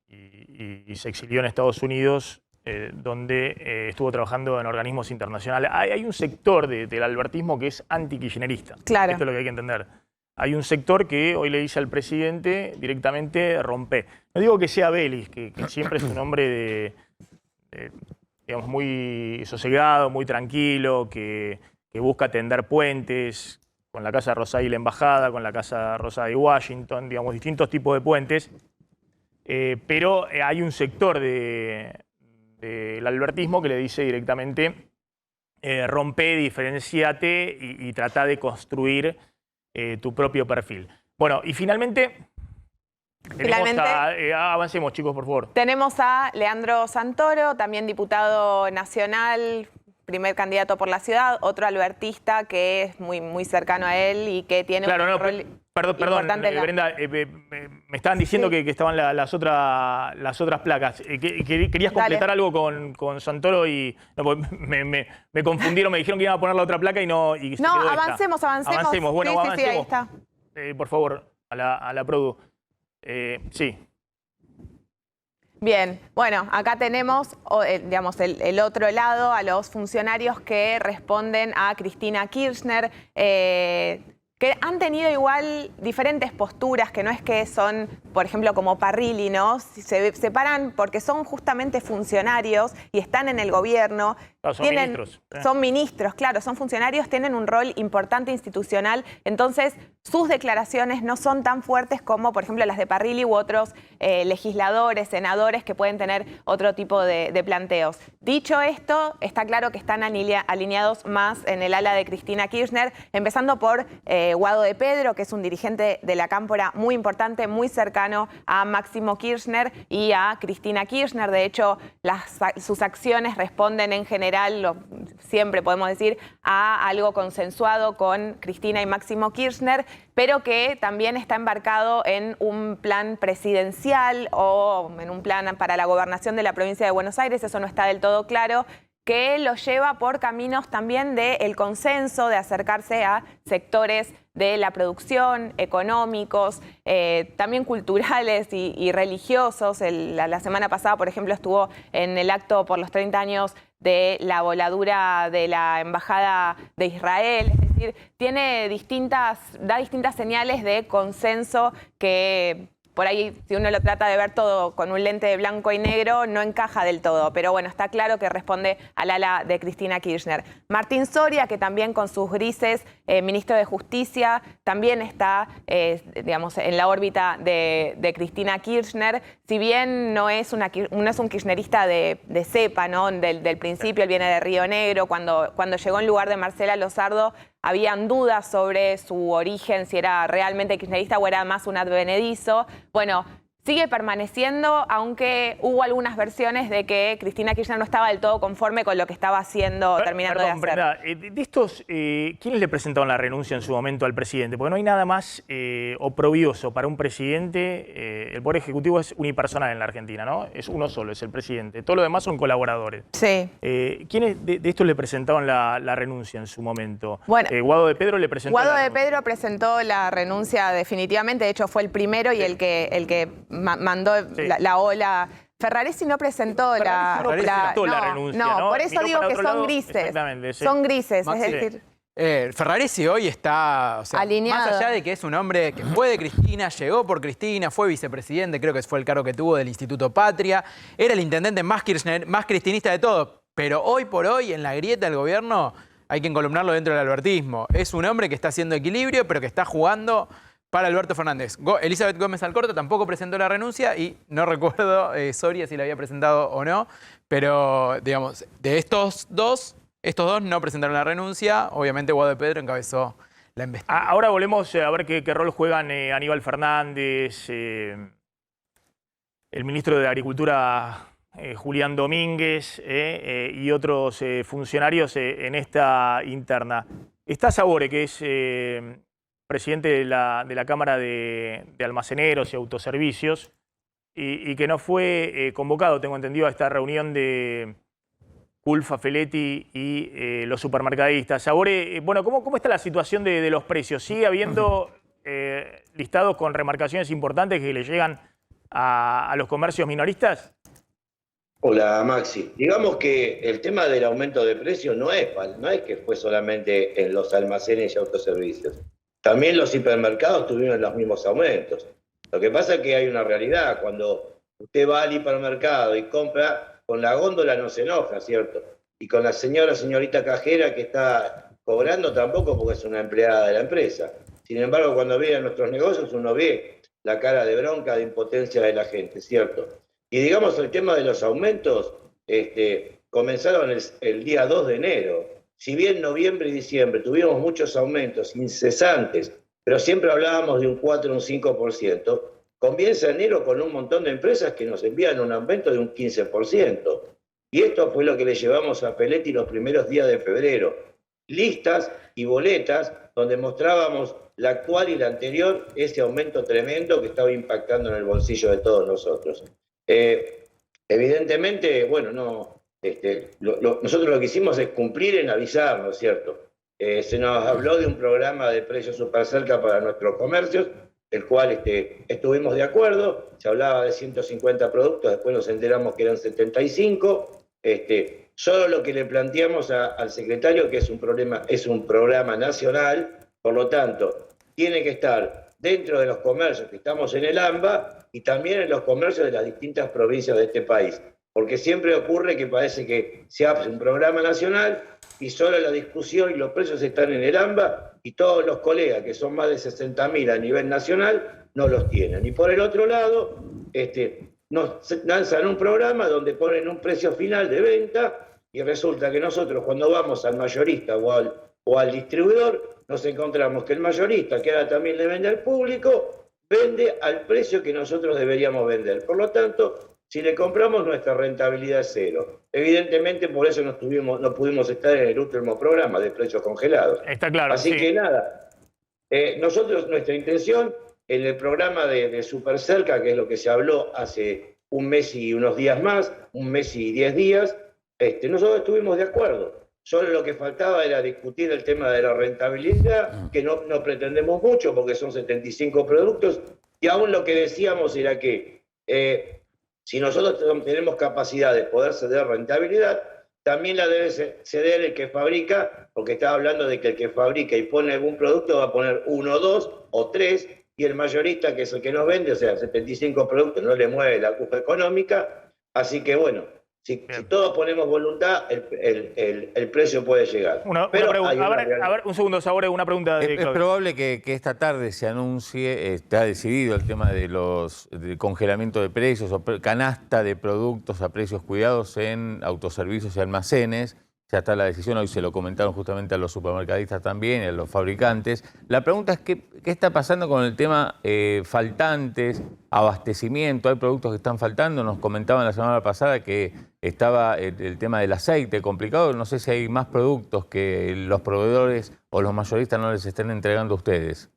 Y se exilió en Estados Unidos, donde estuvo trabajando en organismos internacionales. Hay un sector del albertismo que es anti-kirchnerista. Claro. Esto es lo que hay que entender. Hay un sector que hoy le dice al presidente directamente rompe. No digo que sea Vélez, que siempre es un hombre digamos, muy sosegado, muy tranquilo, que busca tender puentes con la Casa Rosada y la Embajada, con la Casa Rosada y Washington, digamos, distintos tipos de puentes. Pero hay un sector del albertismo que le dice directamente rompe, diferenciate y trata de construir tu propio perfil. Bueno, y finalmente avancemos, chicos, por favor. Tenemos a Leandro Santoro, también diputado nacional primer candidato por la ciudad, otro albertista que es muy cercano a él y que tiene Claro, un no, rol perdón, importante en la- Brenda, me estaban diciendo que estaban las otras placas. ¿Querías completar algo con Santoro? Y no, porque me confundieron, me dijeron que iban a poner la otra placa y no. Y se No, quedó esta. avancemos. Bueno, sí, avancemos. sí, ahí está. Por favor, a la produ. Sí. Bien, bueno, acá tenemos, digamos, el otro lado, a los funcionarios que responden a Cristina Kirchner, que han tenido igual diferentes posturas, que no es que son, por ejemplo, como Parrilli, ¿no? Se separan porque son justamente funcionarios y están en el gobierno. No, son ministros. Son ministros, claro, son funcionarios, tienen un rol importante institucional, entonces sus declaraciones no son tan fuertes como, por ejemplo, las de Parrilli u otros legisladores, senadores que pueden tener otro tipo de planteos. Dicho esto, está claro que están alineados más en el ala de Cristina Kirchner, empezando por Guado de Pedro, que es un dirigente de la Cámpora muy importante, muy cercano a Máximo Kirchner y a Cristina Kirchner. De hecho, sus acciones responden en general, siempre podemos decir, a algo consensuado con Cristina y Máximo Kirchner, pero que también está embarcado en un plan presidencial o en un plan para la gobernación de la provincia de Buenos Aires. Eso no está del todo claro, que lo lleva por caminos también del consenso, de acercarse a sectores de la producción, económicos, también culturales y religiosos. La semana pasada, por ejemplo, estuvo en el acto por los 30 años de la voladura de la Embajada de Israel. Es decir, da distintas señales de consenso que por ahí, si uno lo trata de ver todo con un lente de blanco y negro, no encaja del todo. Pero bueno, está claro que responde al ala de Cristina Kirchner. Martín Soria, que también con sus grises, ministro de Justicia, también está, digamos, en la órbita de Cristina Kirchner. Si bien no es un kirchnerista de cepa, ¿no? Del principio, él viene de Río Negro. Cuando llegó en lugar de Marcela Lozardo, habían dudas sobre su origen, si era realmente kirchnerista o era más un advenedizo. Bueno, sigue permaneciendo, aunque hubo algunas versiones de que Cristina Kirchner no estaba del todo conforme con lo que estaba haciendo, terminando de hacer. Brenda, de estos, ¿quiénes le presentaron la renuncia en su momento al presidente? Porque no hay nada más oprobioso para un presidente. El Poder Ejecutivo es unipersonal en la Argentina, ¿no? Es uno solo, es el presidente. Todo lo demás son colaboradores. Sí. ¿Quiénes de estos le presentaron la renuncia en su momento? Bueno, Guado de Pedro le presentó Guado de Pedro presentó la renuncia definitivamente, de hecho fue el primero y el que mandó la ola. Ferraresi no presentó la renuncia. No, por eso digo que son grises. Exactamente, sí. Son grises, Maxi, es decir... Ferraresi hoy está, o sea, alineado. más allá de que es un hombre que fue de Cristina, llegó por Cristina, fue vicepresidente, creo que fue el cargo que tuvo del Instituto Patria, era el intendente más cristinista de todos, pero hoy por hoy en la grieta del gobierno hay que encolumnarlo dentro del albertismo. Es un hombre que está haciendo equilibrio, pero que está jugando para Alberto Fernández. Elizabeth Gómez Alcorta tampoco presentó la renuncia y no recuerdo Soria si la había presentado o no, pero digamos, de estos dos no presentaron la renuncia. Obviamente Guado de Pedro encabezó la investigación. Ahora volvemos a ver qué rol juegan Aníbal Fernández, el ministro de Agricultura Julián Domínguez y otros funcionarios en esta interna. Está Sabore, que es presidente de la Cámara de Almaceneros y Autoservicios, y que no fue convocado, tengo entendido, a esta reunión de Culfa, Feletti y los supermercadistas. Sabore, bueno, ¿cómo está la situación de los precios? ¿Sigue habiendo listados con remarcaciones importantes que le llegan a los comercios minoristas? Hola Maxi, digamos que el tema del aumento de precios no es que fue solamente en los almacenes y autoservicios. También los hipermercados tuvieron los mismos aumentos. Lo que pasa es que hay una realidad. Cuando usted va al hipermercado y compra, con la góndola no se enoja, ¿cierto? Y con la señorita cajera que está cobrando tampoco, porque es una empleada de la empresa. Sin embargo, cuando viene a nuestros negocios uno ve la cara de bronca, de impotencia de la gente, ¿cierto? Y digamos, el tema de los aumentos comenzaron el día 2 de enero. Si bien noviembre y diciembre tuvimos muchos aumentos incesantes, pero siempre hablábamos de un 4 o un 5%, comienza enero con un montón de empresas que nos envían un aumento de un 15%. Y esto fue lo que le llevamos a Feletti los primeros días de febrero. Listas y boletas donde mostrábamos la actual y la anterior, ese aumento tremendo que estaba impactando en el bolsillo de todos nosotros. Evidentemente, bueno, nosotros lo que hicimos es cumplir en avisar, ¿no es cierto? Se nos habló de un programa de precios súper cerca para nuestros comercios, el cual estuvimos de acuerdo. Se hablaba de 150 productos, después nos enteramos que eran 75. Solo lo que le planteamos al secretario, que es un programa nacional, por lo tanto, tiene que estar dentro de los comercios que estamos en el AMBA y también en los comercios de las distintas provincias de este país. Porque siempre ocurre que parece que se hace un programa nacional y solo la discusión y los precios están en el AMBA y todos los colegas, que son más de 60.000 a nivel nacional, no los tienen. Y por el otro lado, nos lanzan un programa donde ponen un precio final de venta y resulta que nosotros cuando vamos al mayorista o al distribuidor, nos encontramos que el mayorista, que ahora también le vende al público, vende al precio que nosotros deberíamos vender. Por lo tanto, si le compramos, nuestra rentabilidad es cero. Evidentemente, por eso no pudimos estar en el último programa de precios congelados. Está claro. Así sí. que nada, nuestra intención en el programa de Super Cerca, que es lo que se habló hace un mes y unos días más, un mes y 10 días, nosotros estuvimos de acuerdo. Solo lo que faltaba era discutir el tema de la rentabilidad, que no pretendemos mucho porque son 75 productos, y aún lo que decíamos era que si nosotros tenemos capacidad de poder ceder rentabilidad, también la debe ceder el que fabrica, porque estaba hablando de que el que fabrica y pone algún producto va a poner 1, 2 o 3, y el mayorista, que es el que nos vende, o sea, 75 productos, no le mueve la aguja económica. Así que bueno, si todos ponemos voluntad, el precio puede llegar. Una pregunta. A ver, un segundo, Sabore, una pregunta de Es probable que esta tarde se anuncie, está decidido el tema del congelamiento de precios o canasta de productos a precios cuidados en autoservicios y almacenes. Ya está la decisión, hoy se lo comentaron justamente a los supermercadistas también, a los fabricantes. La pregunta es, ¿qué está pasando con el tema faltantes, abastecimiento? Hay productos que están faltando, nos comentaban la semana pasada que estaba el tema del aceite complicado. No sé si hay más productos que los proveedores o los mayoristas no les estén entregando a ustedes.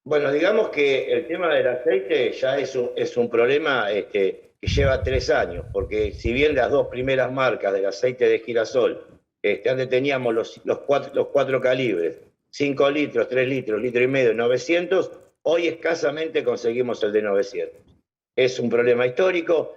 Bueno, digamos que el tema del aceite ya es un problema que lleva 3 años, porque si bien las 2 primeras marcas del aceite de girasol, antes teníamos los 4 calibres, 5 litros, 3 litros, litro y medio, 900, hoy escasamente conseguimos el de 900. Es un problema histórico.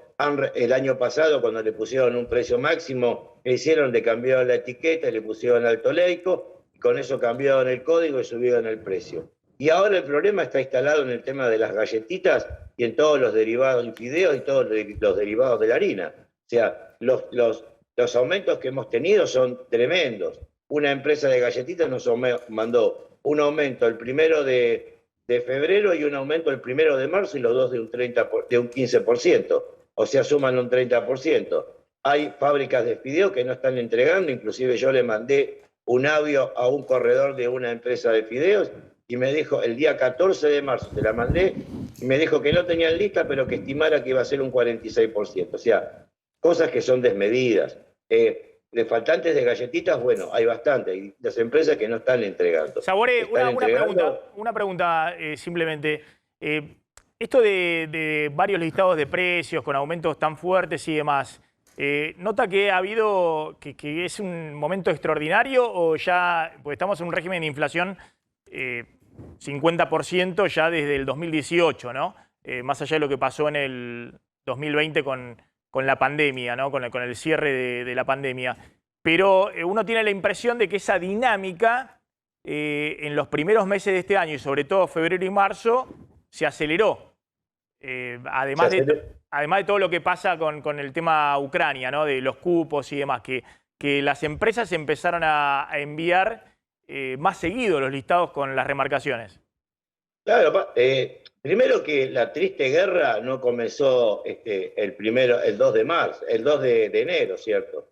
El año pasado, cuando le pusieron un precio máximo, le cambiaron la etiqueta, le pusieron alto leico, y con eso cambiaron el código y subieron el precio. Y ahora el problema está instalado en el tema de las galletitas y en todos los derivados y fideos y todos los derivados de la harina. O sea, los aumentos que hemos tenido son tremendos. Una empresa de galletitas nos mandó un aumento el 1 de febrero y un aumento el 1 de marzo, y los dos de un 15%. O sea, suman un 30%. Hay fábricas de fideos que no están entregando, inclusive yo le mandé un audio a un corredor de una empresa de fideos, y me dijo, el día 14 de marzo te la mandé, y me dijo que no tenían lista, pero que estimara que iba a ser un 46%. O sea, cosas que son desmedidas. De faltantes de galletitas, bueno, hay bastante. Hay las empresas que no están entregando. Sabore, una pregunta simplemente. Esto de varios listados de precios con aumentos tan fuertes y demás, ¿nota que ha habido, que es un momento extraordinario o ya, pues estamos en un régimen de inflación 50% ya desde el 2018, ¿no? Más allá de lo que pasó en el 2020 con la pandemia, ¿no? Con el cierre de la pandemia. Pero uno tiene la impresión de que esa dinámica en los primeros meses de este año, y sobre todo febrero y marzo, se aceleró. Además de todo lo que pasa con el tema Ucrania, ¿no? De los cupos y demás, que las empresas empezaron a enviar más seguido los listados con las remarcaciones. Claro, primero que la triste guerra no comenzó el 2 de marzo, el 2 de enero, ¿cierto?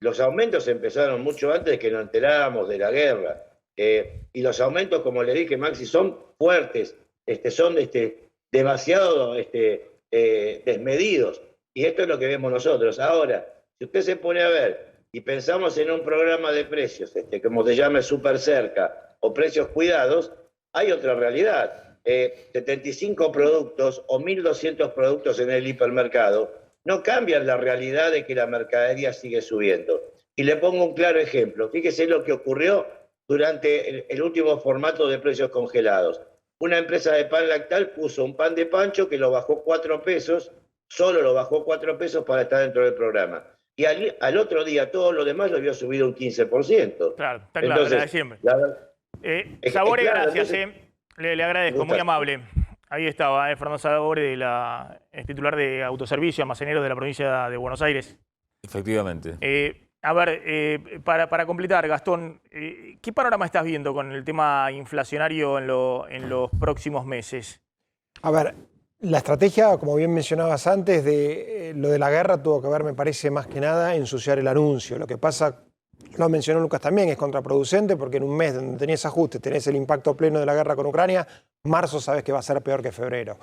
Los aumentos empezaron mucho antes que nos enterábamos de la guerra. Y los aumentos, como le dije, Maxi, son fuertes, son demasiado desmedidos. Y esto es lo que vemos nosotros. Ahora, si usted se pone a ver y pensamos en un programa de precios, como se llame Super Cerca o Precios Cuidados, hay otra realidad. 75 productos o 1.200 productos en el hipermercado no cambian la realidad de que la mercadería sigue subiendo. Y le pongo un claro ejemplo. Fíjese lo que ocurrió durante el último formato de precios congelados. Una empresa de pan lactal puso un pan de pancho que lo bajó 4 pesos, solo lo bajó 4 pesos para estar dentro del programa. Y al otro día todo lo demás lo había subido un 15%. Claro, está claro, Entonces, la de siempre. claro, Sabore, gracias, entonces, le agradezco, muy amable. Ahí estaba, Fernando Sabore, titular de Autoservicio Almaceneros de la provincia de Buenos Aires. Efectivamente. A ver, para completar, Gastón, ¿qué panorama estás viendo con el tema inflacionario en los próximos meses? A ver, la estrategia, como bien mencionabas antes, de lo de la guerra tuvo que ver, me parece, más que nada, ensuciar el anuncio. Lo que pasa, lo mencionó Lucas también, es contraproducente porque en un mes donde tenés ajustes, tenés el impacto pleno de la guerra con Ucrania, marzo sabes que va a ser peor que febrero.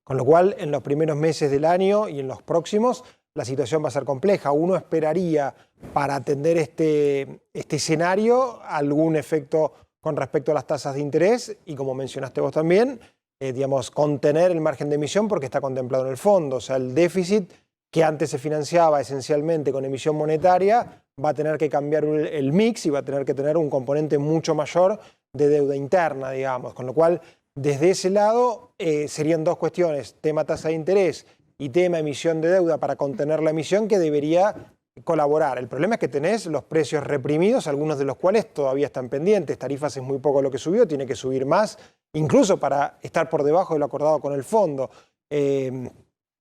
Con lo cual, en los primeros meses del año y en los próximos, la situación va a ser compleja. Uno esperaría, para atender este escenario, algún efecto con respecto a las tasas de interés y, como mencionaste vos también, digamos, contener el margen de emisión porque está contemplado en el fondo. O sea, el déficit que antes se financiaba esencialmente con emisión monetaria va a tener que cambiar el mix y va a tener que tener un componente mucho mayor de deuda interna, digamos. Con lo cual, desde ese lado, serían dos cuestiones, tema tasa de interés y tema emisión de deuda para contener la emisión, que debería colaborar. El problema es que tenés los precios reprimidos, algunos de los cuales todavía están pendientes. Tarifas es muy poco lo que subió, tiene que subir más, incluso para estar por debajo de lo acordado con el fondo. Es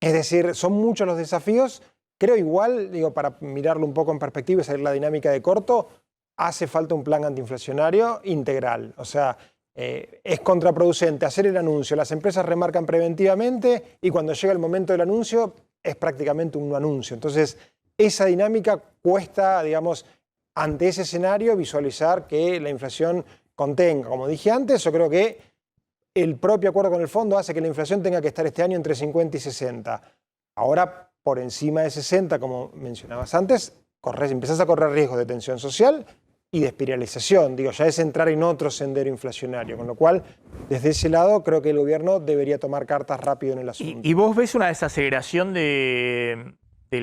decir, son muchos los desafíos. Creo igual, digo, para mirarlo un poco en perspectiva y salir la dinámica de corto, hace falta un plan antiinflacionario integral. O sea, es contraproducente hacer el anuncio, las empresas remarcan preventivamente y cuando llega el momento del anuncio es prácticamente un no anuncio. Entonces, esa dinámica cuesta, digamos, ante ese escenario visualizar que la inflación contenga. Como dije antes, yo creo que el propio acuerdo con el fondo hace que la inflación tenga que estar este año entre 50 y 60. Ahora, por encima de 60, como mencionabas antes, empezás a correr riesgos de tensión social y de espiralización. Digo, ya es entrar en otro sendero inflacionario. Con lo cual, desde ese lado, creo que el gobierno debería tomar cartas rápido en el asunto. ¿Y vos ves una desaceleración del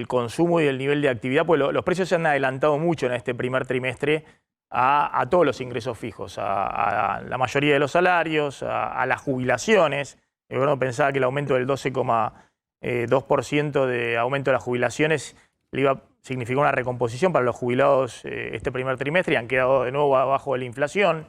consumo y del nivel de actividad? Pues los precios se han adelantado mucho en este primer trimestre a todos los ingresos fijos, a la mayoría de los salarios, a las jubilaciones. El gobierno pensaba que el aumento del 12,2% de aumento de las jubilaciones le iba a significar una recomposición para los jubilados este primer trimestre y han quedado de nuevo abajo de la inflación,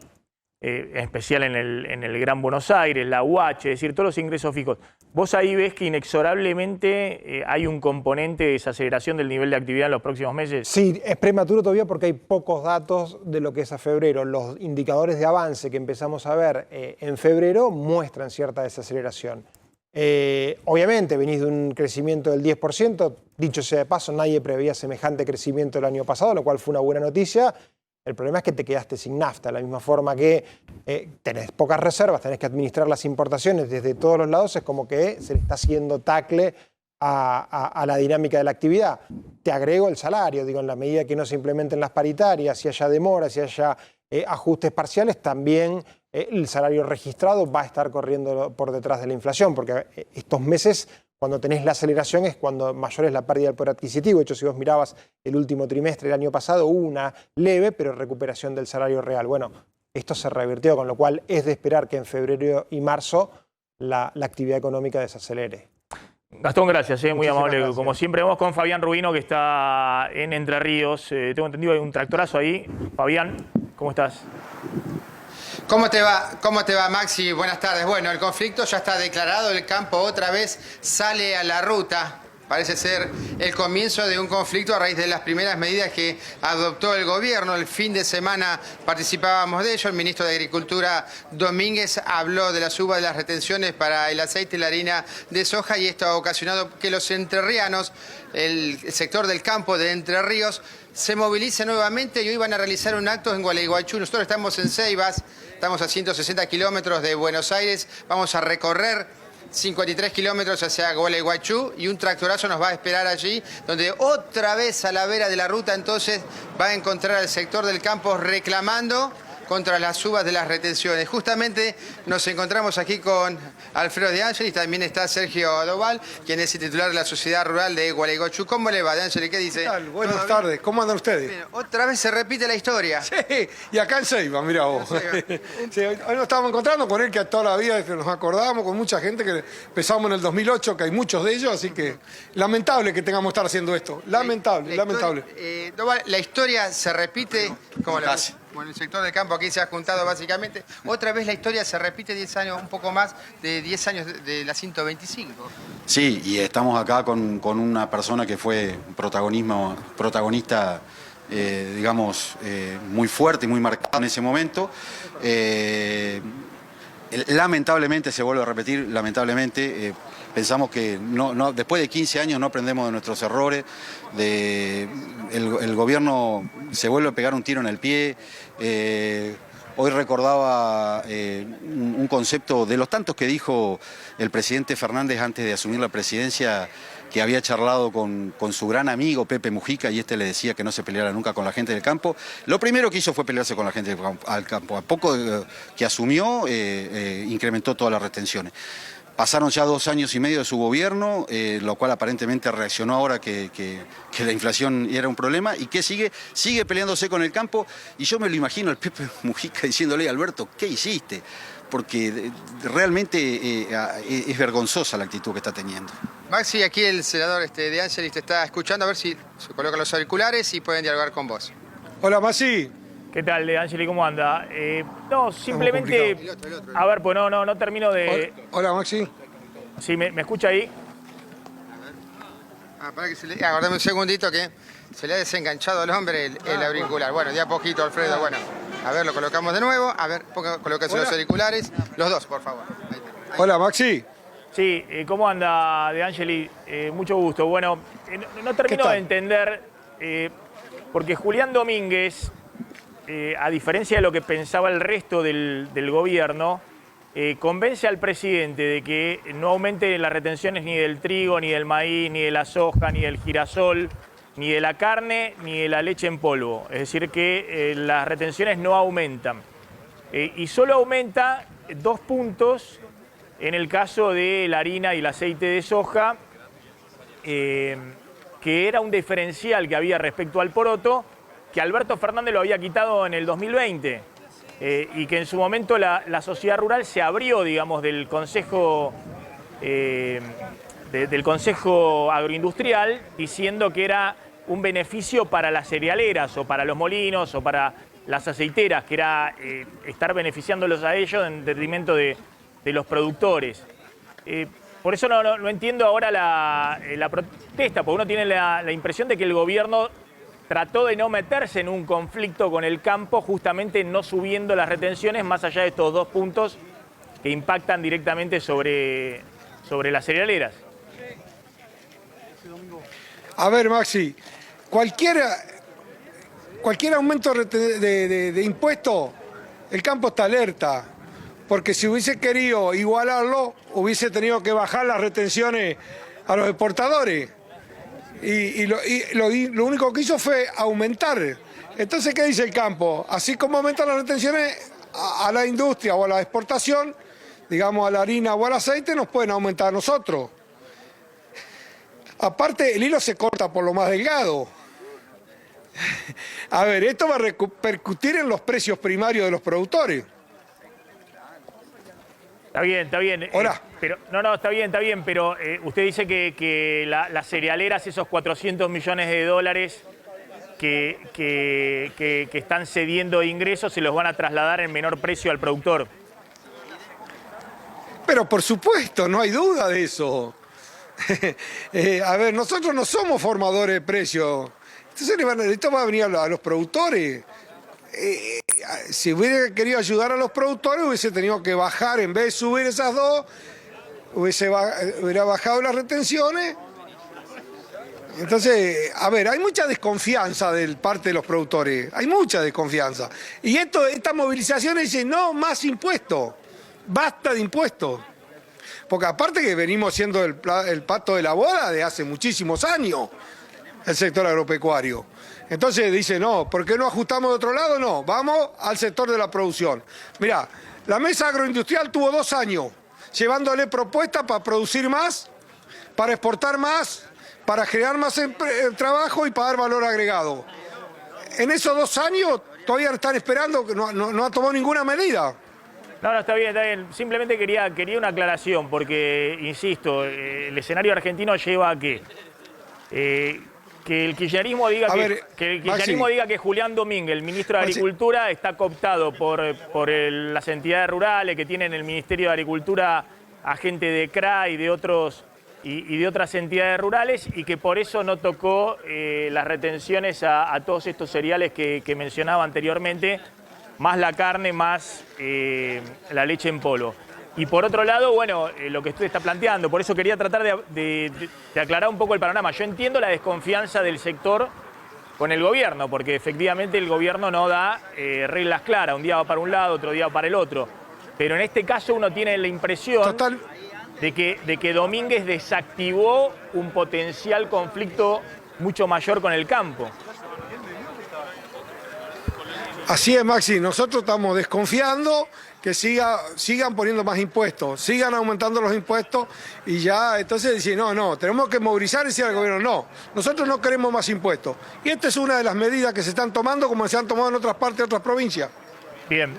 en especial en el Gran Buenos Aires, la UH, es decir, todos los ingresos fijos. ¿Vos ahí ves que inexorablemente hay un componente de desaceleración del nivel de actividad en los próximos meses? Sí, es prematuro todavía porque hay pocos datos de lo que es a febrero. Los indicadores de avance que empezamos a ver en febrero muestran cierta desaceleración. Obviamente venís de un crecimiento del 10%, dicho sea de paso, nadie preveía semejante crecimiento el año pasado, lo cual fue una buena noticia. El problema es que te quedaste sin nafta, de la misma forma que tenés pocas reservas, tenés que administrar las importaciones desde todos los lados, es como que se le está haciendo tacle a la dinámica de la actividad. Te agrego el salario, digo, en la medida que no se implementen las paritarias, si haya demoras, si haya ajustes parciales, también el salario registrado va a estar corriendo por detrás de la inflación, porque estos meses, cuando tenés la aceleración, es cuando mayor es la pérdida del poder adquisitivo. De hecho, si vos mirabas el último trimestre del año pasado, hubo una leve, pero recuperación del salario real. Bueno, esto se revirtió, con lo cual es de esperar que en febrero y marzo la actividad económica desacelere. Gastón, gracias, muy Muchísimas amable. gracias. Como siempre, vamos con Fabián Rubino, que está en Entre Ríos. Tengo entendido que hay un tractorazo ahí. Fabián, ¿cómo estás? ¿Cómo te va, Maxi? Buenas tardes. Bueno, el conflicto ya está declarado, el campo otra vez sale a la ruta. Parece ser el comienzo de un conflicto a raíz de las primeras medidas que adoptó el gobierno. El fin de semana participábamos de ello. El ministro de Agricultura, Domínguez, habló de la suba de las retenciones para el aceite y la harina de soja y esto ha ocasionado que los entrerrianos, el sector del campo de Entre Ríos, se movilice nuevamente y hoy van a realizar un acto en Gualeguaychú. Nosotros estamos en Ceibas, estamos a 160 kilómetros de Buenos Aires, vamos a recorrer 53 kilómetros hacia Gualeguaychú y un tractorazo nos va a esperar allí, donde otra vez a la vera de la ruta entonces va a encontrar al sector del campo reclamando contra las subas de las retenciones. Justamente nos encontramos aquí con Alfredo De Angelis, también está Sergio Doval, quien es el titular de la Sociedad Rural de Gualeguaychú. ¿Cómo le va, De Angelis? ¿Qué dice? ¿Qué tal? Buenas tardes, ¿cómo andan ustedes? Bien, otra vez se repite la historia. Sí, y acá en Ceiba, mirá vos. Sí, hoy nos estábamos encontrando con él, que toda la vida nos acordábamos, con mucha gente que empezamos en el 2008, que hay muchos de ellos, así que lamentable que tengamos que estar haciendo esto. Lamentable, lamentable. Doval, la historia se repite, como en el sector del campo aquí se ha juntado básicamente. Otra vez la historia se repite 10 años, un poco más de 10 años de la 125. Sí, y estamos acá con una persona que fue protagonista, digamos, muy fuerte y muy marcado en ese momento. Lamentablemente, se vuelve a repetir, lamentablemente, pensamos que después de 15 años no aprendemos de nuestros errores, el gobierno se vuelve a pegar un tiro en el pie. Hoy recordaba un concepto de los tantos que dijo el presidente Fernández antes de asumir la presidencia, que había charlado con su gran amigo Pepe Mujica, y le decía que no se peleara nunca con la gente del campo. Lo primero que hizo fue pelearse con la gente del campo. A poco que asumió, incrementó todas las retenciones. Pasaron ya 2 años y medio de su gobierno, lo cual aparentemente reaccionó ahora que la inflación era un problema, y que sigue peleándose con el campo. Y yo me lo imagino al Pepe Mujica diciéndole: Alberto, ¿qué hiciste? Porque realmente es vergonzosa la actitud que está teniendo. Maxi, aquí el senador De Angelis te está escuchando, a ver si se colocan los auriculares y pueden dialogar con vos. Hola, Maxi. ¿Qué tal, De Angelis? ¿Cómo anda? No, simplemente... El otro. A ver, pues no termino de... Hola, Maxi. Sí, ¿me escucha ahí? Para que aguardame un segundito que se le ha desenganchado al hombre el auricular. Bueno, de a poquito, Alfredo, bueno. A ver, lo colocamos de nuevo. A ver, colóquense los auriculares. Los dos, por favor. Ahí está. Hola, Maxi. Sí, ¿cómo anda, De Angelis? Mucho gusto. Bueno, no termino de entender, porque Julián Domínguez, a diferencia de lo que pensaba el resto del gobierno, convence al presidente de que no aumente las retenciones ni del trigo, ni del maíz, ni de la soja, ni del girasol, ni de la carne, ni de la leche en polvo. Es decir, que las retenciones no aumentan. Y solo aumenta 2 puntos en el caso de la harina y el aceite de soja, que era un diferencial que había respecto al poroto, que Alberto Fernández lo había quitado en el 2020. Y que en su momento la sociedad rural se abrió, digamos, del Consejo Agroindustrial, diciendo que era un beneficio para las cerealeras o para los molinos o para las aceiteras, que era estar beneficiándolos a ellos en detrimento de los productores. Por eso no entiendo ahora la protesta, porque uno tiene la impresión de que el gobierno trató de no meterse en un conflicto con el campo, justamente no subiendo las retenciones más allá de estos 2 puntos que impactan directamente sobre las cerealeras. A ver, Maxi, cualquier aumento de impuesto, el campo está alerta, porque si hubiese querido igualarlo, hubiese tenido que bajar las retenciones a los exportadores. Y lo único que hizo fue aumentar. Entonces, ¿qué dice el campo? Así como aumentan las retenciones a la industria o a la exportación, digamos a la harina o al aceite, nos pueden aumentar a nosotros. Aparte, el hilo se corta por lo más delgado. A ver, esto va a repercutir en los precios primarios de los productores. Está bien. Hola. Está bien, pero usted dice que las cerealeras, esos 400 millones de dólares que están cediendo de ingresos, se los van a trasladar en menor precio al productor. Pero por supuesto, no hay duda de eso. A ver, nosotros no somos formadores de precios. Entonces esto va a venir a los productores. Si hubiera querido ayudar a los productores, hubiese tenido que bajar, en vez de subir esas 2, hubiera bajado las retenciones. Entonces, a ver, hay mucha desconfianza de parte de los productores, hay mucha desconfianza. Y esta movilización dice: no, más impuestos, basta de impuestos. Porque aparte que venimos siendo el pato de la boda de hace muchísimos años, el sector agropecuario. Entonces dice, no, ¿por qué no ajustamos de otro lado? No, vamos al sector de la producción. Mirá, la mesa agroindustrial tuvo 2 años llevándole propuestas para producir más, para exportar más, para generar más trabajo y para dar valor agregado. En esos 2 años todavía están esperando, que no ha tomado ninguna medida. No, está bien, está bien. Simplemente quería una aclaración, porque, insisto, el escenario argentino lleva a que el kirchnerismo diga que Julián Domínguez, el ministro de Agricultura, está cooptado por las entidades rurales que tienen en el Ministerio de Agricultura a gente de CRA y de otras entidades rurales, y que por eso no tocó las retenciones a todos estos cereales que mencionaba anteriormente, más la carne, más la leche en polvo. Y por otro lado, bueno, lo que usted está planteando, por eso quería tratar de aclarar un poco el panorama. Yo entiendo la desconfianza del sector con el gobierno, porque efectivamente el gobierno no da reglas claras, un día va para un lado, otro día va para el otro. Pero en este caso uno tiene la impresión de que Domínguez desactivó un potencial conflicto mucho mayor con el campo. Así es, Maxi, nosotros estamos desconfiando que sigan poniendo más impuestos, sigan aumentando los impuestos y ya, entonces dicen, no, tenemos que movilizar y decir al gobierno, no, nosotros no queremos más impuestos. Y esta es una de las medidas que se están tomando como se han tomado en otras partes de otras provincias. Bien,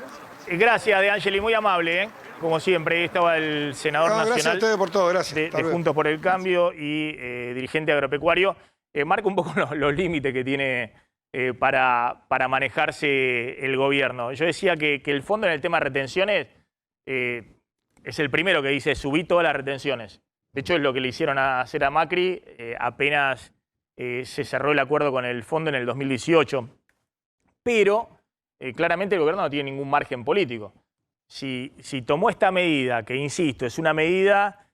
gracias De Angeli, muy amable, ¿eh? Como siempre. Ahí estaba el senador nacional gracias a ustedes por todo, gracias. de Juntos por el Cambio y dirigente agropecuario. Marca un poco los límites que tiene para manejarse el gobierno. Yo decía que el fondo en el tema de retenciones es el primero que dice subí todas las retenciones. De hecho, es lo que le hicieron hacer a Macri apenas se cerró el acuerdo con el fondo en el 2018. Pero claramente el gobierno no tiene ningún margen político. Si tomó esta medida, que insisto, es una medida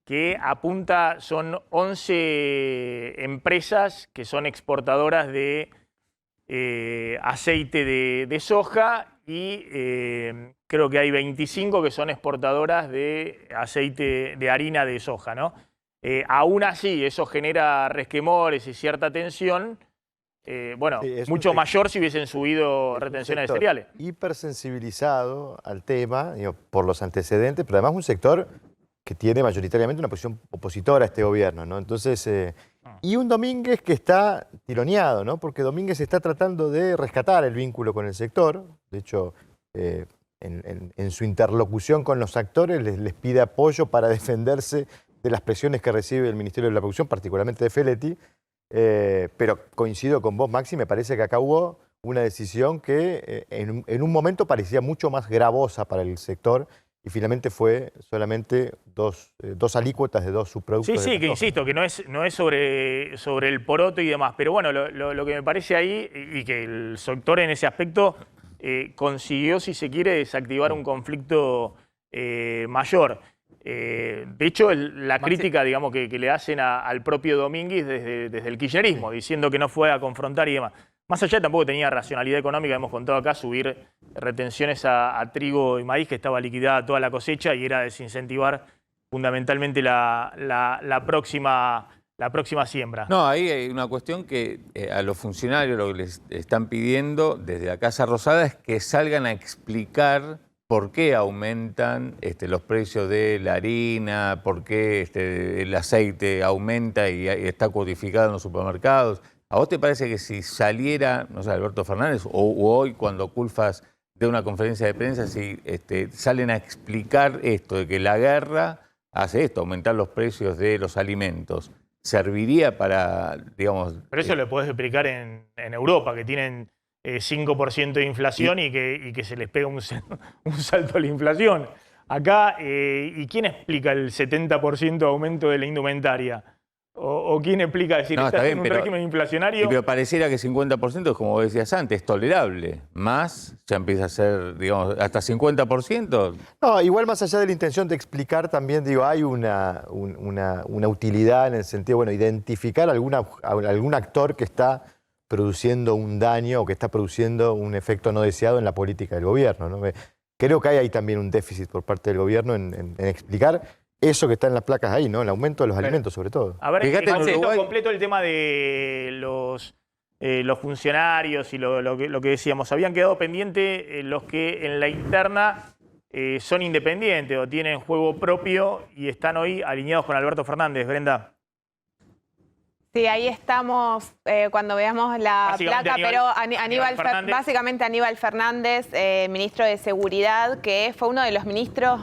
que apunta, son 11 empresas que son exportadoras de aceite de soja y creo que hay 25 que son exportadoras de aceite de harina de soja, ¿no? Aún así, eso genera resquemores y cierta tensión. Bueno, sí, mucho mayor si hubiesen subido retenciones de cereales. Hipersensibilizado al tema, digo, por los antecedentes, pero además un sector que tiene mayoritariamente una posición opositora a este gobierno, ¿no? Entonces, y un Domínguez que está tironeado, ¿no? Porque Domínguez está tratando de rescatar el vínculo con el sector. De hecho, en su interlocución con los actores les pide apoyo para defenderse de las presiones que recibe el Ministerio de la Producción, particularmente de Feletti. Pero coincido con vos, Maxi, me parece que acá hubo una decisión que en un momento parecía mucho más gravosa para el sector y finalmente fue solamente dos alícuotas de 2 subproductos. Sí, que insisto, que no es sobre el poroto y demás, pero bueno, lo que me parece ahí, y que el sector en ese aspecto consiguió, si se quiere, desactivar un conflicto mayor. De hecho, la crítica, digamos, que le hacen al propio Domínguez desde el kirchnerismo, diciendo que no fue a confrontar y demás. Más allá, tampoco tenía racionalidad económica, hemos contado acá, subir retenciones a trigo y maíz, que estaba liquidada toda la cosecha, y era desincentivar fundamentalmente la próxima siembra. No, ahí hay una cuestión que a los funcionarios lo que les están pidiendo desde la Casa Rosada es que salgan a explicar por qué aumentan los precios de la harina, por qué el aceite aumenta y está codificado en los supermercados. ¿A vos te parece que si saliera, no sé, Alberto Fernández o hoy cuando Culfas dé una conferencia de prensa, si salen a explicar esto, de que la guerra hace esto, aumentar los precios de los alimentos, serviría para, digamos... Pero eso lo podés explicar en Europa, que tienen 5% de inflación y que se les pega un salto a la inflación. Acá, ¿y quién explica el 70% de aumento de la indumentaria? ¿O quién explica decir, no, estás en un régimen inflacionario? Pero pareciera que 50% es, como vos decías antes, es tolerable. Más ya empieza a ser, digamos, hasta 50%. No, igual más allá de la intención de explicar, también digo, hay una utilidad en el sentido, bueno, identificar algún actor que está produciendo un daño o que está produciendo un efecto no deseado en la política del gobierno, ¿no? Creo que hay ahí también un déficit por parte del gobierno en explicar. eso que está en las placas ahí, ¿no? El aumento de los alimentos, sobre todo. A ver, Fíjate, en Uruguay- completo el tema de los funcionarios y lo que decíamos. Habían quedado pendientes los que en la interna son independientes o tienen juego propio y están hoy alineados con Alberto Fernández. Brenda. Sí, ahí estamos cuando veamos la Básicamente placa, pero básicamente Aníbal Fernández, ministro de Seguridad, que fue uno de los ministros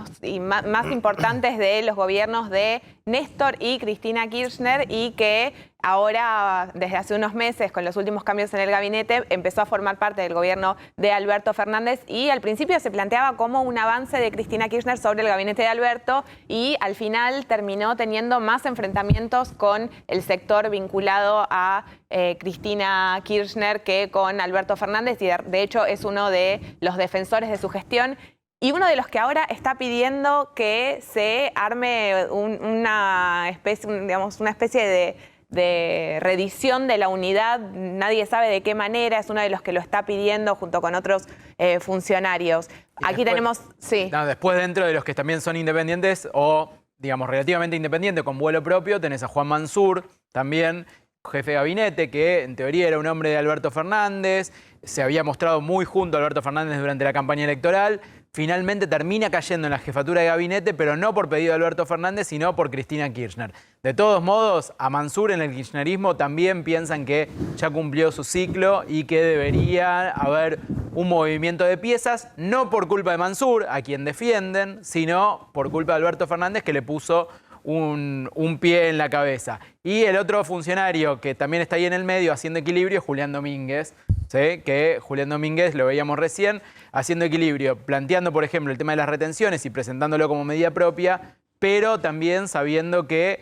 más importantes de los gobiernos de Néstor y Cristina Kirchner y que ahora, desde hace unos meses, con los últimos cambios en el gabinete, empezó a formar parte del gobierno de Alberto Fernández y al principio se planteaba como un avance de Cristina Kirchner sobre el gabinete de Alberto y al final terminó teniendo más enfrentamientos con el sector vinculado a Cristina Kirchner que con Alberto Fernández y de hecho es uno de los defensores de su gestión. Y uno de los que ahora está pidiendo que se arme una especie de reedición de la unidad, nadie sabe de qué manera, es uno de los que lo está pidiendo junto con otros funcionarios. Aquí tenemos, sí. No, después dentro de los que también son independientes o, digamos, relativamente independientes con vuelo propio, tenés a Juan Mansur, también jefe de gabinete, que en teoría era un hombre de Alberto Fernández, se había mostrado muy junto a Alberto Fernández durante la campaña electoral. Finalmente termina cayendo en la jefatura de gabinete, pero no por pedido de Alberto Fernández, sino por Cristina Kirchner. De todos modos, a Mansur en el kirchnerismo también piensan que ya cumplió su ciclo y que debería haber un movimiento de piezas, no por culpa de Mansur, a quien defienden, sino por culpa de Alberto Fernández, que le puso un pie en la cabeza. Y el otro funcionario que también está ahí en el medio haciendo equilibrio es Julián Domínguez, ¿sí? Que Julián Domínguez, lo veíamos recién, haciendo equilibrio, planteando, por ejemplo, el tema de las retenciones y presentándolo como medida propia, pero también sabiendo que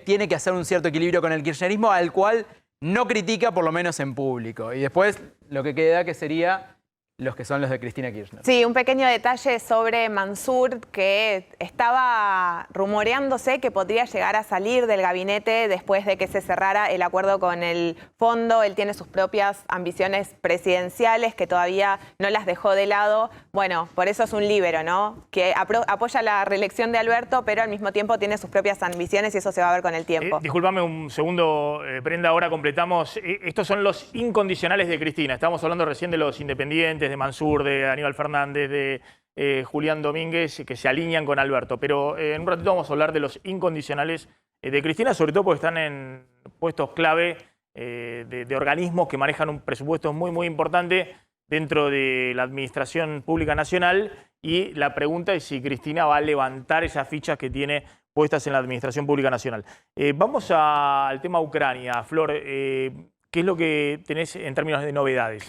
tiene que hacer un cierto equilibrio con el kirchnerismo, al cual no critica, por lo menos en público. Y después lo que queda que sería los que son los de Cristina Kirchner. Sí, un pequeño detalle sobre Mansur, que estaba rumoreándose que podría llegar a salir del gabinete después de que se cerrara el acuerdo con el fondo. Él tiene sus propias ambiciones presidenciales que todavía no las dejó de lado. Bueno, por eso es un líbero, ¿no? Que apoya la reelección de Alberto, pero al mismo tiempo tiene sus propias ambiciones y eso se va a ver con el tiempo. Discúlpame un segundo, Brenda, ahora completamos. Estos son los incondicionales de Cristina. Estábamos hablando recién de los independientes, de Mansur, de Aníbal Fernández, de Julián Domínguez, que se alinean con Alberto. Pero en un ratito vamos a hablar de los incondicionales de Cristina, sobre todo porque están en puestos clave de organismos que manejan un presupuesto muy, muy importante dentro de la Administración Pública Nacional. Y la pregunta es si Cristina va a levantar esas fichas que tiene puestas en la Administración Pública Nacional. Vamos al tema Ucrania. Flor, ¿qué es lo que tenés en términos de novedades?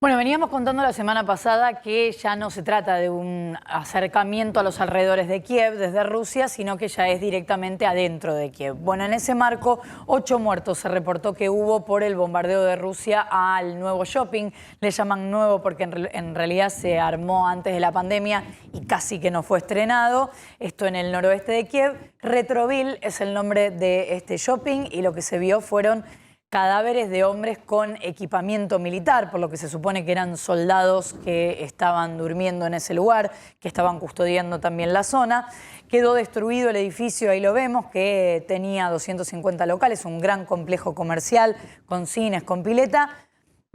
Bueno, veníamos contando la semana pasada que ya no se trata de un acercamiento a los alrededores de Kiev desde Rusia, sino que ya es directamente adentro de Kiev. Bueno, en ese marco, 8 muertos se reportó que hubo por el bombardeo de Rusia al nuevo shopping. Le llaman nuevo porque en realidad se armó antes de la pandemia y casi que no fue estrenado. Esto en el noroeste de Kiev. Retroville es el nombre de este shopping y lo que se vio fueron cadáveres de hombres con equipamiento militar, por lo que se supone que eran soldados que estaban durmiendo en ese lugar, que estaban custodiando también la zona. Quedó destruido el edificio, ahí lo vemos, que tenía 250 locales, un gran complejo comercial con cines, con pileta.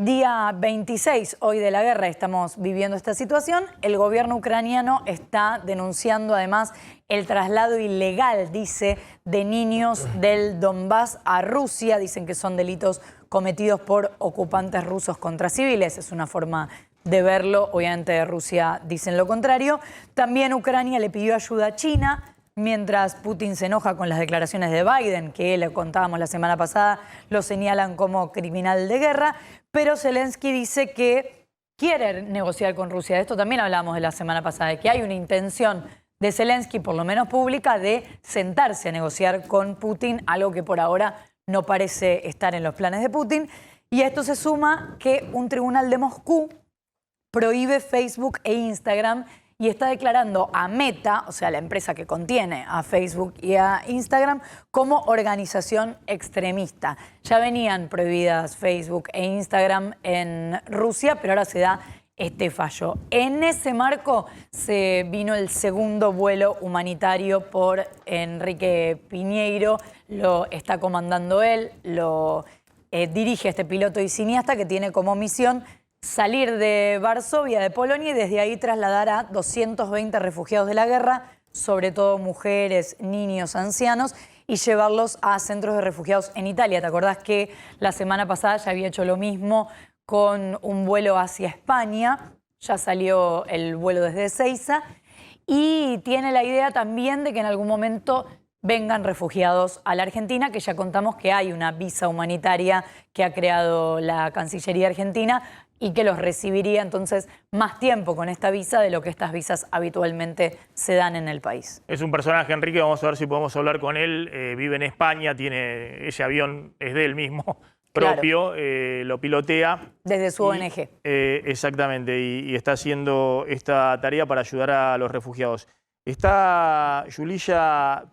Día 26 hoy de la guerra estamos viviendo esta situación. El gobierno ucraniano está denunciando además el traslado ilegal, dice, de niños del Donbass a Rusia. Dicen que son delitos cometidos por ocupantes rusos contra civiles. Es una forma de verlo. Obviamente Rusia dicen lo contrario. También Ucrania le pidió ayuda a China. Mientras Putin se enoja con las declaraciones de Biden, que le contábamos la semana pasada, lo señalan como criminal de guerra, pero Zelensky dice que quiere negociar con Rusia. De esto también hablamos de la semana pasada, de que hay una intención de Zelensky, por lo menos pública, de sentarse a negociar con Putin, algo que por ahora no parece estar en los planes de Putin. Y a esto se suma que un tribunal de Moscú prohíbe Facebook e Instagram y está declarando a Meta, o sea, la empresa que contiene a Facebook y a Instagram, como organización extremista. Ya venían prohibidas Facebook e Instagram en Rusia, pero ahora se da este fallo. En ese marco se vino el segundo vuelo humanitario por Enrique Piñeiro, lo está comandando él, lo dirige este piloto y cineasta que tiene como misión salir de Varsovia, de Polonia, y desde ahí trasladar a 220 refugiados de la guerra, sobre todo mujeres, niños, ancianos, y llevarlos a centros de refugiados en Italia. ¿Te acordás que la semana pasada ya había hecho lo mismo con un vuelo hacia España? Ya salió el vuelo desde Ezeiza y tiene la idea también de que en algún momento vengan refugiados a la Argentina, que ya contamos que hay una visa humanitaria que ha creado la Cancillería Argentina y que los recibiría entonces más tiempo con esta visa de lo que estas visas habitualmente se dan en el país. Es un personaje, Enrique, vamos a ver si podemos hablar con él. Vive en España, tiene ese avión, es de él mismo, propio, claro. Lo pilotea. Desde su ONG. Exactamente, y está haciendo esta tarea para ayudar a los refugiados. Está Yulia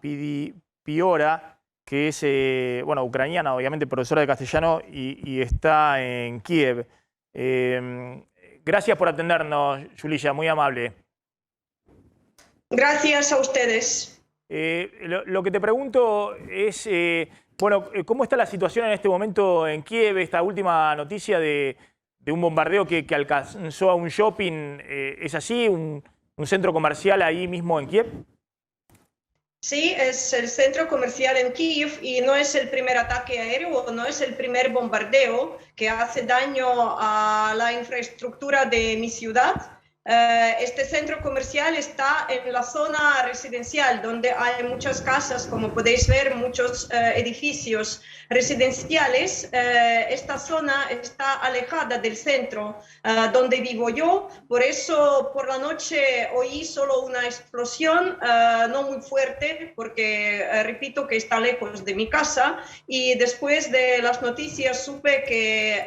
Piora, que es ucraniana, obviamente profesora de castellano, y está en Kiev. Gracias por atendernos, Yulia, muy amable. Gracias a ustedes. Lo que te pregunto es, ¿cómo está la situación en este momento en Kiev? Esta última noticia de un bombardeo que alcanzó a un shopping, ¿es así? ¿Un centro comercial ahí mismo en Kiev? Sí, es el centro comercial en Kiev y no es el primer ataque aéreo, no es el primer bombardeo que hace daño a la infraestructura de mi ciudad. Este centro comercial está en la zona residencial, donde hay muchas casas, como podéis ver, muchos edificios residenciales. Esta zona está alejada del centro donde vivo yo, por eso por la noche oí solo una explosión, no muy fuerte, porque repito que está lejos de mi casa, y después de las noticias supe que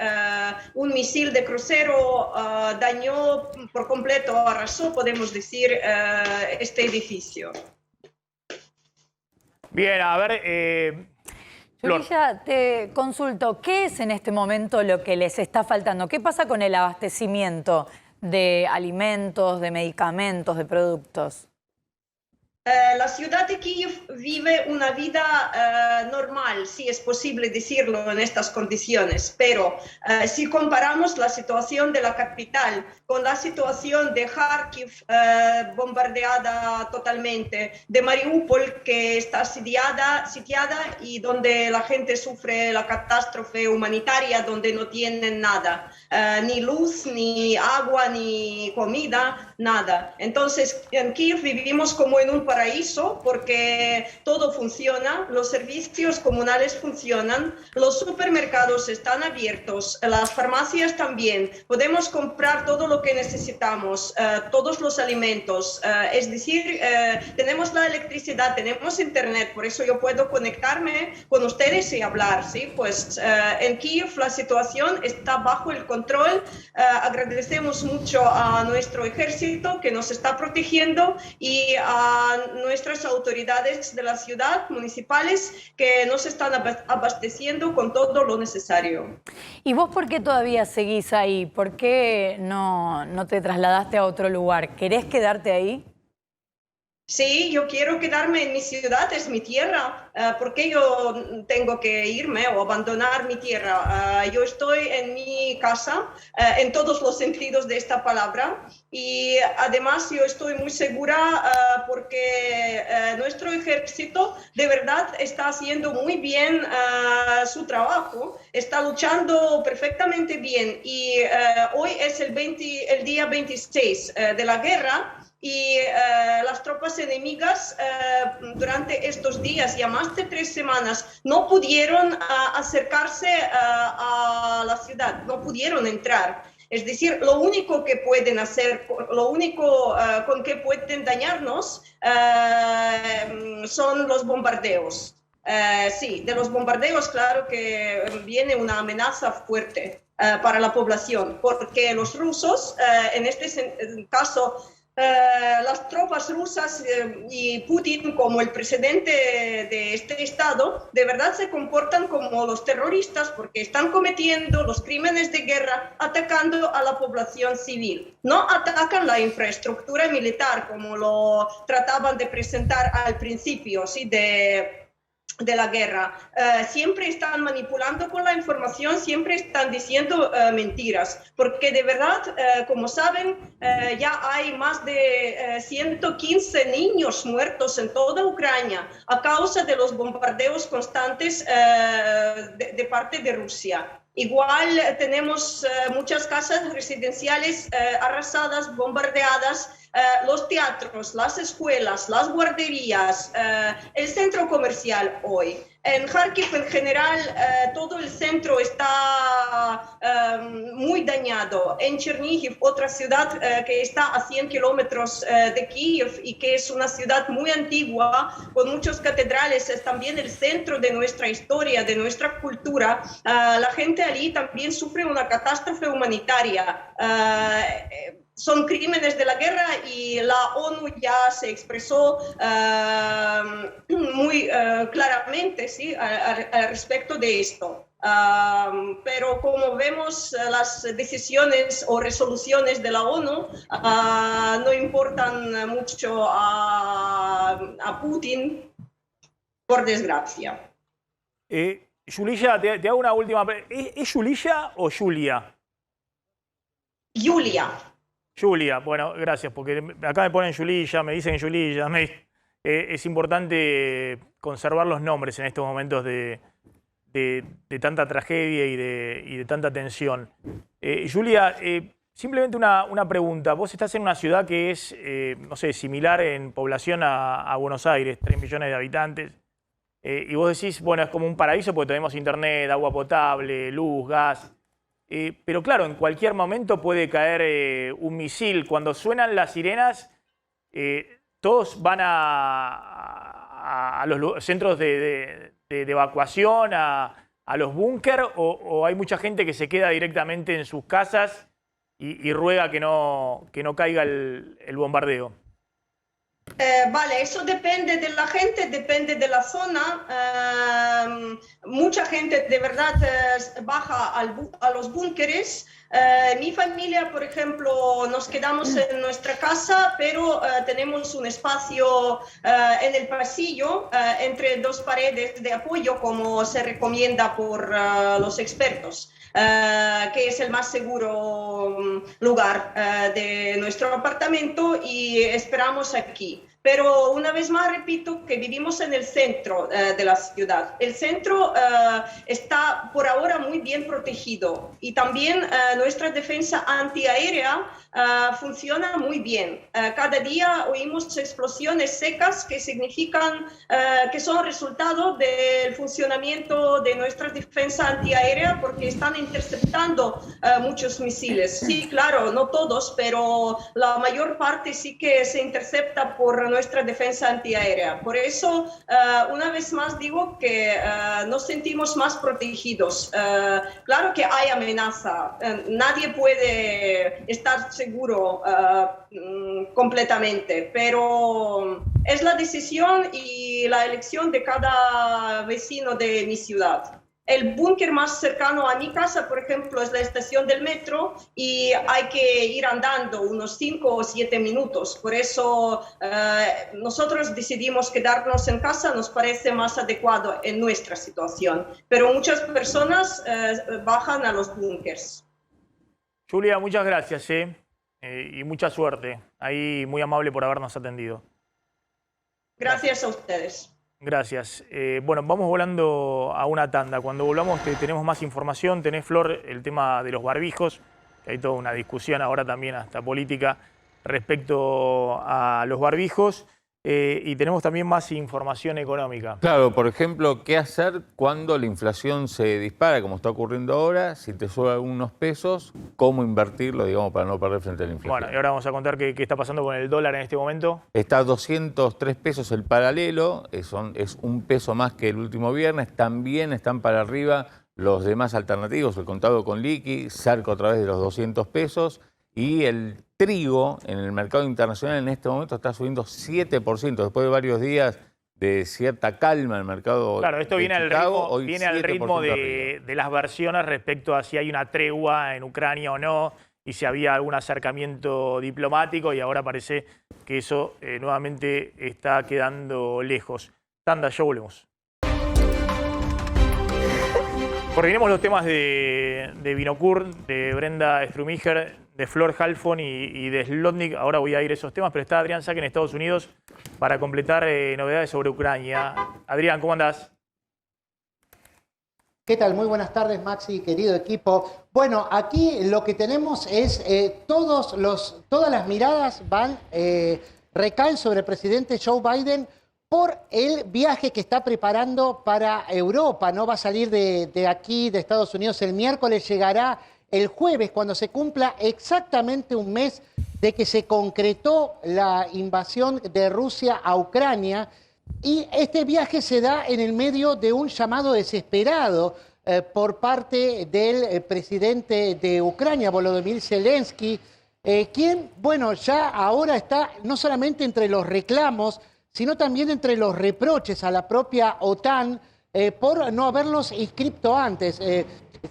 un misil de crucero dañó por completo, arrasó, podemos decir, este edificio. Bien, a ver... Yulia, te consulto, ¿qué es en este momento lo que les está faltando? ¿Qué pasa con el abastecimiento de alimentos, de medicamentos, de productos? La ciudad de Kiev vive una vida normal, si es posible decirlo en estas condiciones, pero si comparamos la situación de la capital con la situación de Kharkiv, bombardeada totalmente, de Mariupol, que está sitiada y donde la gente sufre la catástrofe humanitaria, donde no tienen nada, ni luz, ni agua, ni comida, nada. Entonces, en Kiev vivimos como en un paraíso porque todo funciona, los servicios comunales funcionan, los supermercados están abiertos, las farmacias también, podemos comprar todo lo que necesitamos, todos los alimentos, es decir, tenemos la electricidad, tenemos internet, por eso yo puedo conectarme con ustedes y hablar, ¿sí? Pues en Kiev la situación está bajo el control, agradecemos mucho a nuestro ejército que nos está protegiendo y a nuestras autoridades de la ciudad, municipales, que nos están abasteciendo con todo lo necesario. ¿Y vos por qué todavía seguís ahí? ¿Por qué no te trasladaste a otro lugar? ¿Querés quedarte ahí? Sí, yo quiero quedarme en mi ciudad, es mi tierra. ¿Por qué yo tengo que irme o abandonar mi tierra? Yo estoy en mi casa, en todos los sentidos de esta palabra, y además yo estoy muy segura porque nuestro ejército de verdad está haciendo muy bien su trabajo, está luchando perfectamente bien, y hoy es el día 26 de la guerra. Y las tropas enemigas durante estos días, ya más de 3 semanas, no pudieron acercarse a la ciudad, no pudieron entrar. Es decir, lo único que pueden hacer, lo único con que pueden dañarnos son los bombardeos. Sí, de los bombardeos, claro que viene una amenaza fuerte para la población, porque los rusos, en este caso, las tropas rusas y Putin como el presidente de este estado de verdad se comportan como los terroristas porque están cometiendo los crímenes de guerra atacando a la población civil. No atacan la infraestructura militar como lo trataban de presentar al principio, ¿sí? de la guerra. Siempre están manipulando con la información, siempre están diciendo mentiras, porque de verdad, como saben, ya hay más de 115 niños muertos en toda Ucrania a causa de los bombardeos constantes de parte de Rusia. Igual tenemos muchas casas residenciales arrasadas, bombardeadas, los teatros, las escuelas, las guarderías, el centro comercial hoy. En Kharkiv en general todo el centro está muy dañado. En Chernihiv, otra ciudad que está a 100 kilómetros de Kiev y que es una ciudad muy antigua, con muchos catedrales, es también el centro de nuestra historia, de nuestra cultura. La gente allí también sufre una catástrofe humanitaria. Son crímenes de la guerra y la ONU ya se expresó muy claramente, ¿sí? al respecto de esto. Pero como vemos, las decisiones o resoluciones de la ONU no importan mucho a Putin, por desgracia. Yulia, te hago una última pregunta. ¿Es Yulia o Julia? Julia. Julia, bueno, gracias, porque acá me ponen Yulia, me dicen Yulia. Es importante conservar los nombres en estos momentos de tanta tragedia y de tanta tensión. Julia, simplemente una pregunta. Vos estás en una ciudad que es, no sé, similar en población a Buenos Aires, 3 millones de habitantes. Y vos decís, bueno, es como un paraíso porque tenemos internet, agua potable, luz, gas. Pero claro, en cualquier momento puede caer un misil. Cuando suenan las sirenas, todos van a los centros de evacuación, a los búnker, o hay mucha gente que se queda directamente en sus casas y ruega que no caiga el bombardeo. Vale, eso depende de la gente, depende de la zona. Mucha gente de verdad baja a los búnkeres. Mi familia, por ejemplo, nos quedamos en nuestra casa, pero tenemos un espacio en el pasillo entre dos paredes de apoyo, como se recomienda por los expertos. Que es el más seguro lugar de nuestro apartamento y esperamos aquí. Pero una vez más repito que vivimos en el centro de la ciudad. El centro está por ahora muy bien protegido y también nuestra defensa antiaérea funciona muy bien. Cada día oímos explosiones secas que significan que son resultado del funcionamiento de nuestra defensa antiaérea porque están interceptando muchos misiles. Sí, claro, no todos, pero la mayor parte sí que se intercepta por nuestra defensa antiaérea. Por eso, una vez más digo que nos sentimos más protegidos. Claro que hay amenaza. Nadie puede estar seguro completamente, pero es la decisión y la elección de cada vecino de mi ciudad. El búnker más cercano a mi casa, por ejemplo, es la estación del metro y hay que ir andando unos 5 o 7 minutos. Por eso nosotros decidimos quedarnos en casa, nos parece más adecuado en nuestra situación. Pero muchas personas bajan a los búnkers. Julia, muchas gracias y mucha suerte. Ahí muy amable por habernos atendido. Gracias a ustedes. Gracias. Bueno, vamos volando a una tanda. Cuando volvamos tenemos más información. Tenés, Flor, el tema de los barbijos, que hay toda una discusión ahora también hasta política respecto a los barbijos. Y tenemos también más información económica. Claro, por ejemplo, ¿qué hacer cuando la inflación se dispara, como está ocurriendo ahora? Si te sube algunos pesos, ¿cómo invertirlo, digamos, para no perder frente a la inflación? Bueno, y ahora vamos a contar qué está pasando con el dólar en este momento. Está a 203 pesos el paralelo, es un peso más que el último viernes. También están para arriba los demás alternativos, el contado con liqui, cerca otra vez de los 200 pesos. y el trigo en el mercado internacional en este momento está subiendo 7%, después de varios días de cierta calma en el mercado. Claro, esto de viene Chicago, al ritmo de las versiones respecto a si hay una tregua en Ucrania o no, y si había algún acercamiento diplomático, y ahora parece que eso nuevamente está quedando lejos. Tanda, ya volvemos. Coordinemos los temas de Vinokur, de Brenda Strumiger, de Flor Halfon y de Slotnick. Ahora voy a ir a esos temas, pero está Adrián Sack en Estados Unidos para completar novedades sobre Ucrania. Adrián, ¿cómo andás? ¿Qué tal? Muy buenas tardes, Maxi, querido equipo. Bueno, aquí lo que tenemos es todas las miradas recaen sobre el presidente Joe Biden por el viaje que está preparando para Europa. No va a salir de aquí, de Estados Unidos, el miércoles, llegará el jueves, cuando se cumpla exactamente un mes de que se concretó la invasión de Rusia a Ucrania. Y este viaje se da en el medio de un llamado desesperado por parte del presidente de Ucrania, Volodymyr Zelensky, quien, bueno, ya ahora está no solamente entre los reclamos, sino también entre los reproches a la propia OTAN por no haberlos inscripto antes.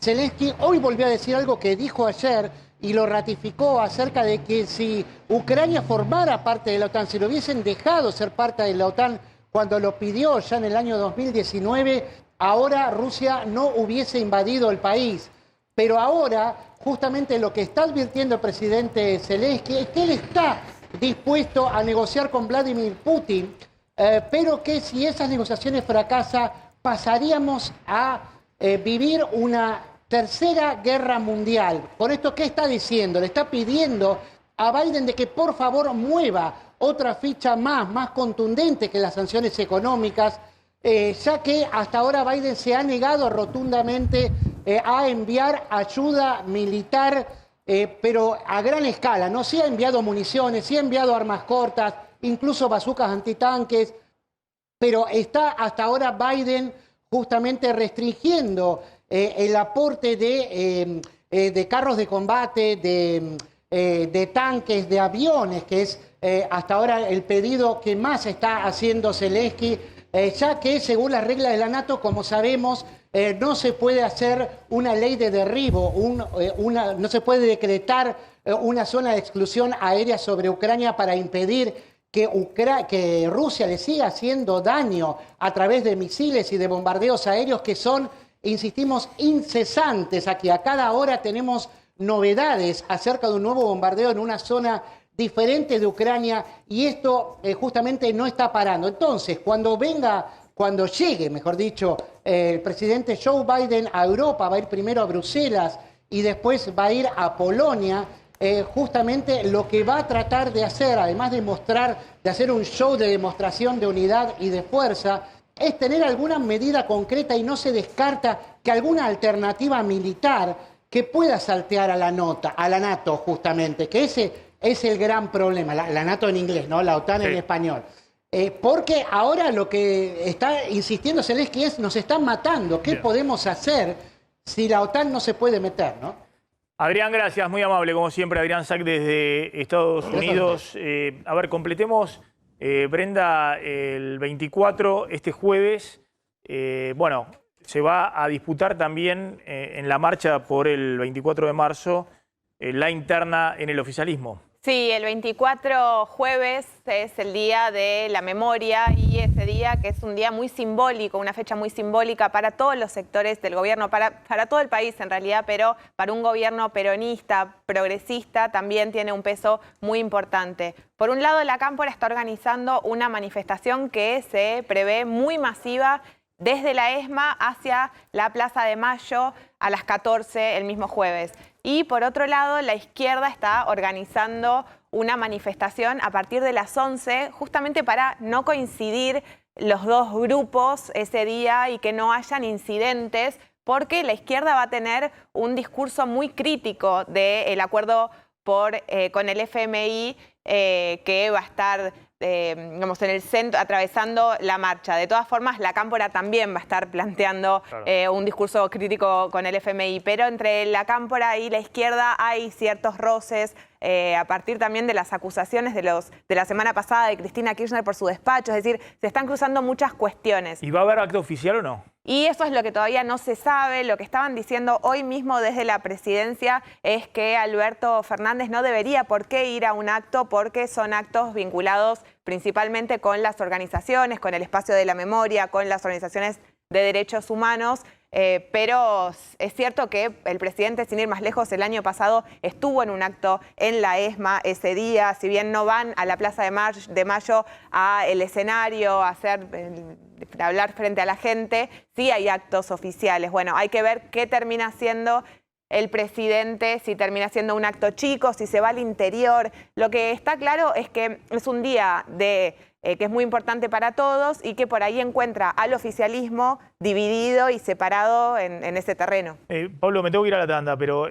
Zelensky hoy volvió a decir algo que dijo ayer y lo ratificó acerca de que si Ucrania formara parte de la OTAN, si lo hubiesen dejado ser parte de la OTAN cuando lo pidió ya en el año 2019, ahora Rusia no hubiese invadido el país. Pero ahora, justamente lo que está advirtiendo el presidente Zelensky es que él está dispuesto a negociar con Vladimir Putin, pero que si esas negociaciones fracasan, pasaríamos a vivir una tercera guerra mundial. Con esto, ¿qué está diciendo? Le está pidiendo a Biden de que por favor mueva otra ficha más contundente que las sanciones económicas, ya que hasta ahora Biden se ha negado rotundamente a enviar ayuda militar, pero a gran escala, ¿no? Sí ha enviado municiones, sí ha enviado armas cortas, incluso bazucas antitanques, pero está hasta ahora Biden justamente restringiendo el aporte de carros de combate, de tanques, de aviones, que es hasta ahora el pedido que más está haciendo Zelensky, ya que según las reglas de la NATO, como sabemos, no se puede hacer una ley de derribo, no se puede decretar una zona de exclusión aérea sobre Ucrania para impedir que Rusia le siga haciendo daño a través de misiles y de bombardeos aéreos que son, insistimos, incesantes. Aquí a cada hora tenemos novedades acerca de un nuevo bombardeo en una zona diferente de Ucrania y esto justamente no está parando. Entonces, cuando llegue, mejor dicho, el presidente Joe Biden a Europa, va a ir primero a Bruselas y después va a ir a Polonia, justamente lo que va a tratar de hacer, además de hacer un show de demostración de unidad y de fuerza, es tener alguna medida concreta y no se descarta que alguna alternativa militar que pueda saltear a la NATO justamente, que ese es el gran problema, la NATO en inglés, ¿no? La OTAN en español. Porque ahora lo que está insistiendo Zelensky es, nos están matando, ¿qué podemos hacer si la OTAN no se puede meter, ¿no? Adrián, gracias, muy amable, como siempre, Adrián Sack desde Estados Unidos. A ver, completemos, Brenda, el 24, este jueves, bueno, se va a disputar también en la marcha por el 24 de marzo la interna en el oficialismo. Sí, el 24 jueves es el día de la memoria y ese día que es un día muy simbólico, una fecha muy simbólica para todos los sectores del gobierno, para todo el país en realidad, pero para un gobierno peronista, progresista, también tiene un peso muy importante. Por un lado, la Cámpora está organizando una manifestación que se prevé muy masiva desde la ESMA hacia la Plaza de Mayo a las 14 el mismo jueves. Y por otro lado, la izquierda está organizando una manifestación a partir de las 11, justamente para no coincidir los dos grupos ese día y que no hayan incidentes, porque la izquierda va a tener un discurso muy crítico del acuerdo con el FMI que va a estar digamos, en el centro, atravesando la marcha. De todas formas, la Cámpora también va a estar planteando un discurso crítico con el FMI, pero entre la Cámpora y la izquierda hay ciertos roces, a partir también de las acusaciones de la semana pasada de Cristina Kirchner por su despacho. Es decir, se están cruzando muchas cuestiones. ¿Y va a haber acto oficial o no? Y eso es lo que todavía no se sabe. Lo que estaban diciendo hoy mismo desde la presidencia es que Alberto Fernández no debería por qué ir a un acto porque son actos vinculados principalmente con las organizaciones, con el espacio de la memoria, con las organizaciones de derechos humanos. Pero es cierto que el presidente, sin ir más lejos, el año pasado estuvo en un acto en la ESMA ese día. Si bien no van a la Plaza de Mayo al escenario a hablar frente a la gente, sí hay actos oficiales. Bueno, hay que ver qué termina siendo el presidente, si termina siendo un acto chico, si se va al interior. Lo que está claro es que es un día que es muy importante para todos y que por ahí encuentra al oficialismo dividido y separado en ese terreno. Pablo, me tengo que ir a la tanda, pero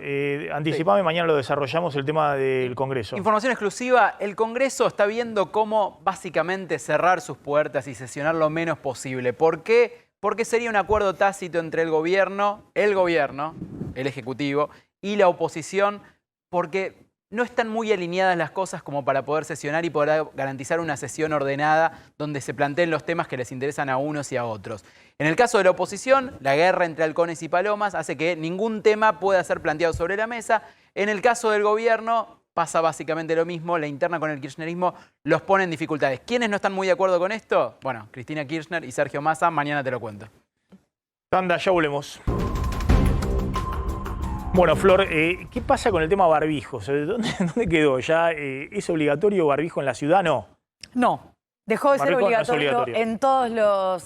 anticipame, mañana lo desarrollamos el tema del Congreso. Información exclusiva, el Congreso está viendo cómo básicamente cerrar sus puertas y sesionar lo menos posible. ¿Por qué? Porque sería un acuerdo tácito entre el gobierno, el Ejecutivo y la oposición, porque no están muy alineadas las cosas como para poder sesionar y poder garantizar una sesión ordenada donde se planteen los temas que les interesan a unos y a otros. En el caso de la oposición, la guerra entre halcones y palomas hace que ningún tema pueda ser planteado sobre la mesa. En el caso del gobierno pasa básicamente lo mismo, la interna con el kirchnerismo los pone en dificultades. ¿Quiénes no están muy de acuerdo con esto? Bueno, Cristina Kirchner y Sergio Massa, mañana te lo cuento. Tanda, ya volvemos. Bueno, Flor, ¿qué pasa con el tema barbijos? ¿Dónde quedó? ¿Ya es obligatorio barbijo en la ciudad? No. No. Dejó de ser Barbijo no es obligatorio, obligatorio. en todos los...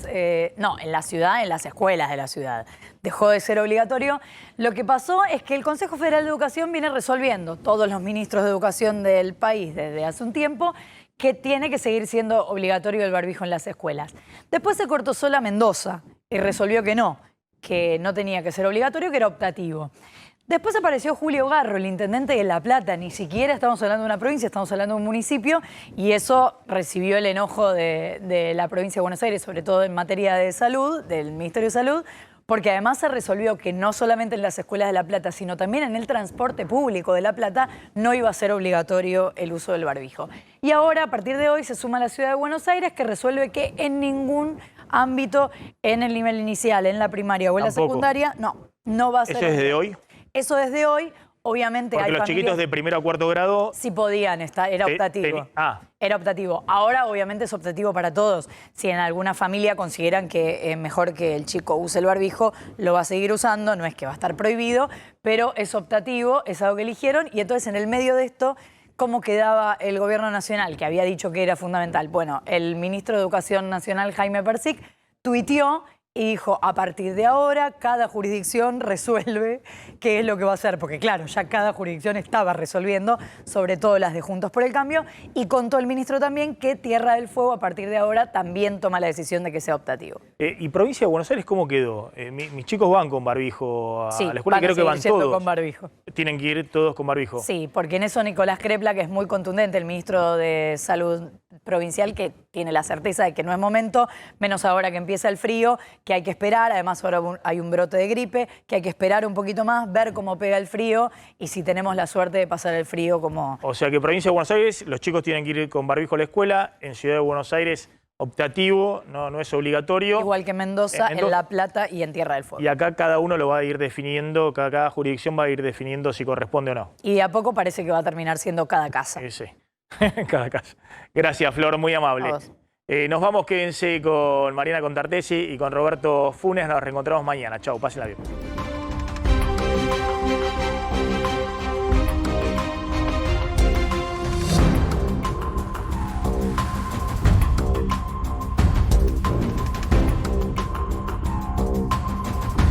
no, en la ciudad, en las escuelas de la ciudad. Dejó de ser obligatorio. Lo que pasó es que el Consejo Federal de Educación viene resolviendo, todos los ministros de educación del país desde hace un tiempo, que tiene que seguir siendo obligatorio el barbijo en las escuelas. Después se cortó sola Mendoza y resolvió que no tenía que ser obligatorio, que era optativo. Después apareció Julio Garro, el intendente de La Plata. Ni siquiera estamos hablando de una provincia, estamos hablando de un municipio. Y eso recibió el enojo de la provincia de Buenos Aires, sobre todo en materia de salud, del Ministerio de Salud, porque además se resolvió que no solamente en las escuelas de La Plata, sino también en el transporte público de La Plata no iba a ser obligatorio el uso del barbijo. Y ahora, a partir de hoy, se suma la ciudad de Buenos Aires, que resuelve que en ningún ámbito, en el nivel inicial, en la primaria o en la secundaria, no va a ser. ¿Eso es desde hoy? Eso desde hoy, obviamente Porque hay los chiquitos de primero a cuarto grado... Sí podían estar, era optativo. Era optativo. Ahora obviamente es optativo para todos. Si en alguna familia consideran que es mejor que el chico use el barbijo, lo va a seguir usando, no es que va a estar prohibido, pero es optativo, es algo que eligieron. Y entonces en el medio de esto, ¿cómo quedaba el gobierno nacional, que había dicho que era fundamental? Bueno, el ministro de Educación Nacional, Jaime Persic, tuiteó y dijo, a partir de ahora, cada jurisdicción resuelve qué es lo que va a hacer. Porque claro, ya cada jurisdicción estaba resolviendo, sobre todo las de Juntos por el Cambio, y contó el ministro también que Tierra del Fuego, a partir de ahora, también toma la decisión de que sea optativo. ¿Y provincia de Buenos Aires cómo quedó? Mis chicos van con barbijo a la escuela, creo que van todos. Con barbijo. ¿Tienen que ir todos con barbijo? Sí, porque en eso Nicolás Crepla, que es muy contundente, el ministro de Salud provincial, que tiene la certeza de que no es momento, menos ahora que empieza el frío, que hay que esperar, además ahora hay un brote de gripe, que hay que esperar un poquito más, ver cómo pega el frío y si tenemos la suerte de pasar el frío como... O sea que provincia de Buenos Aires, los chicos tienen que ir con barbijo a la escuela, en Ciudad de Buenos Aires optativo, no es obligatorio. Igual que en Mendoza, en La Plata y en Tierra del Fuego. Y acá cada uno lo va a ir definiendo, cada jurisdicción va a ir definiendo si corresponde o no. Y de a poco parece que va a terminar siendo cada casa. Sí, cada casa. Gracias, Flor, muy amable. Nos vamos, quédense con Mariana Contartesi y con Roberto Funes. Nos reencontramos mañana. Chau, pásenla bien.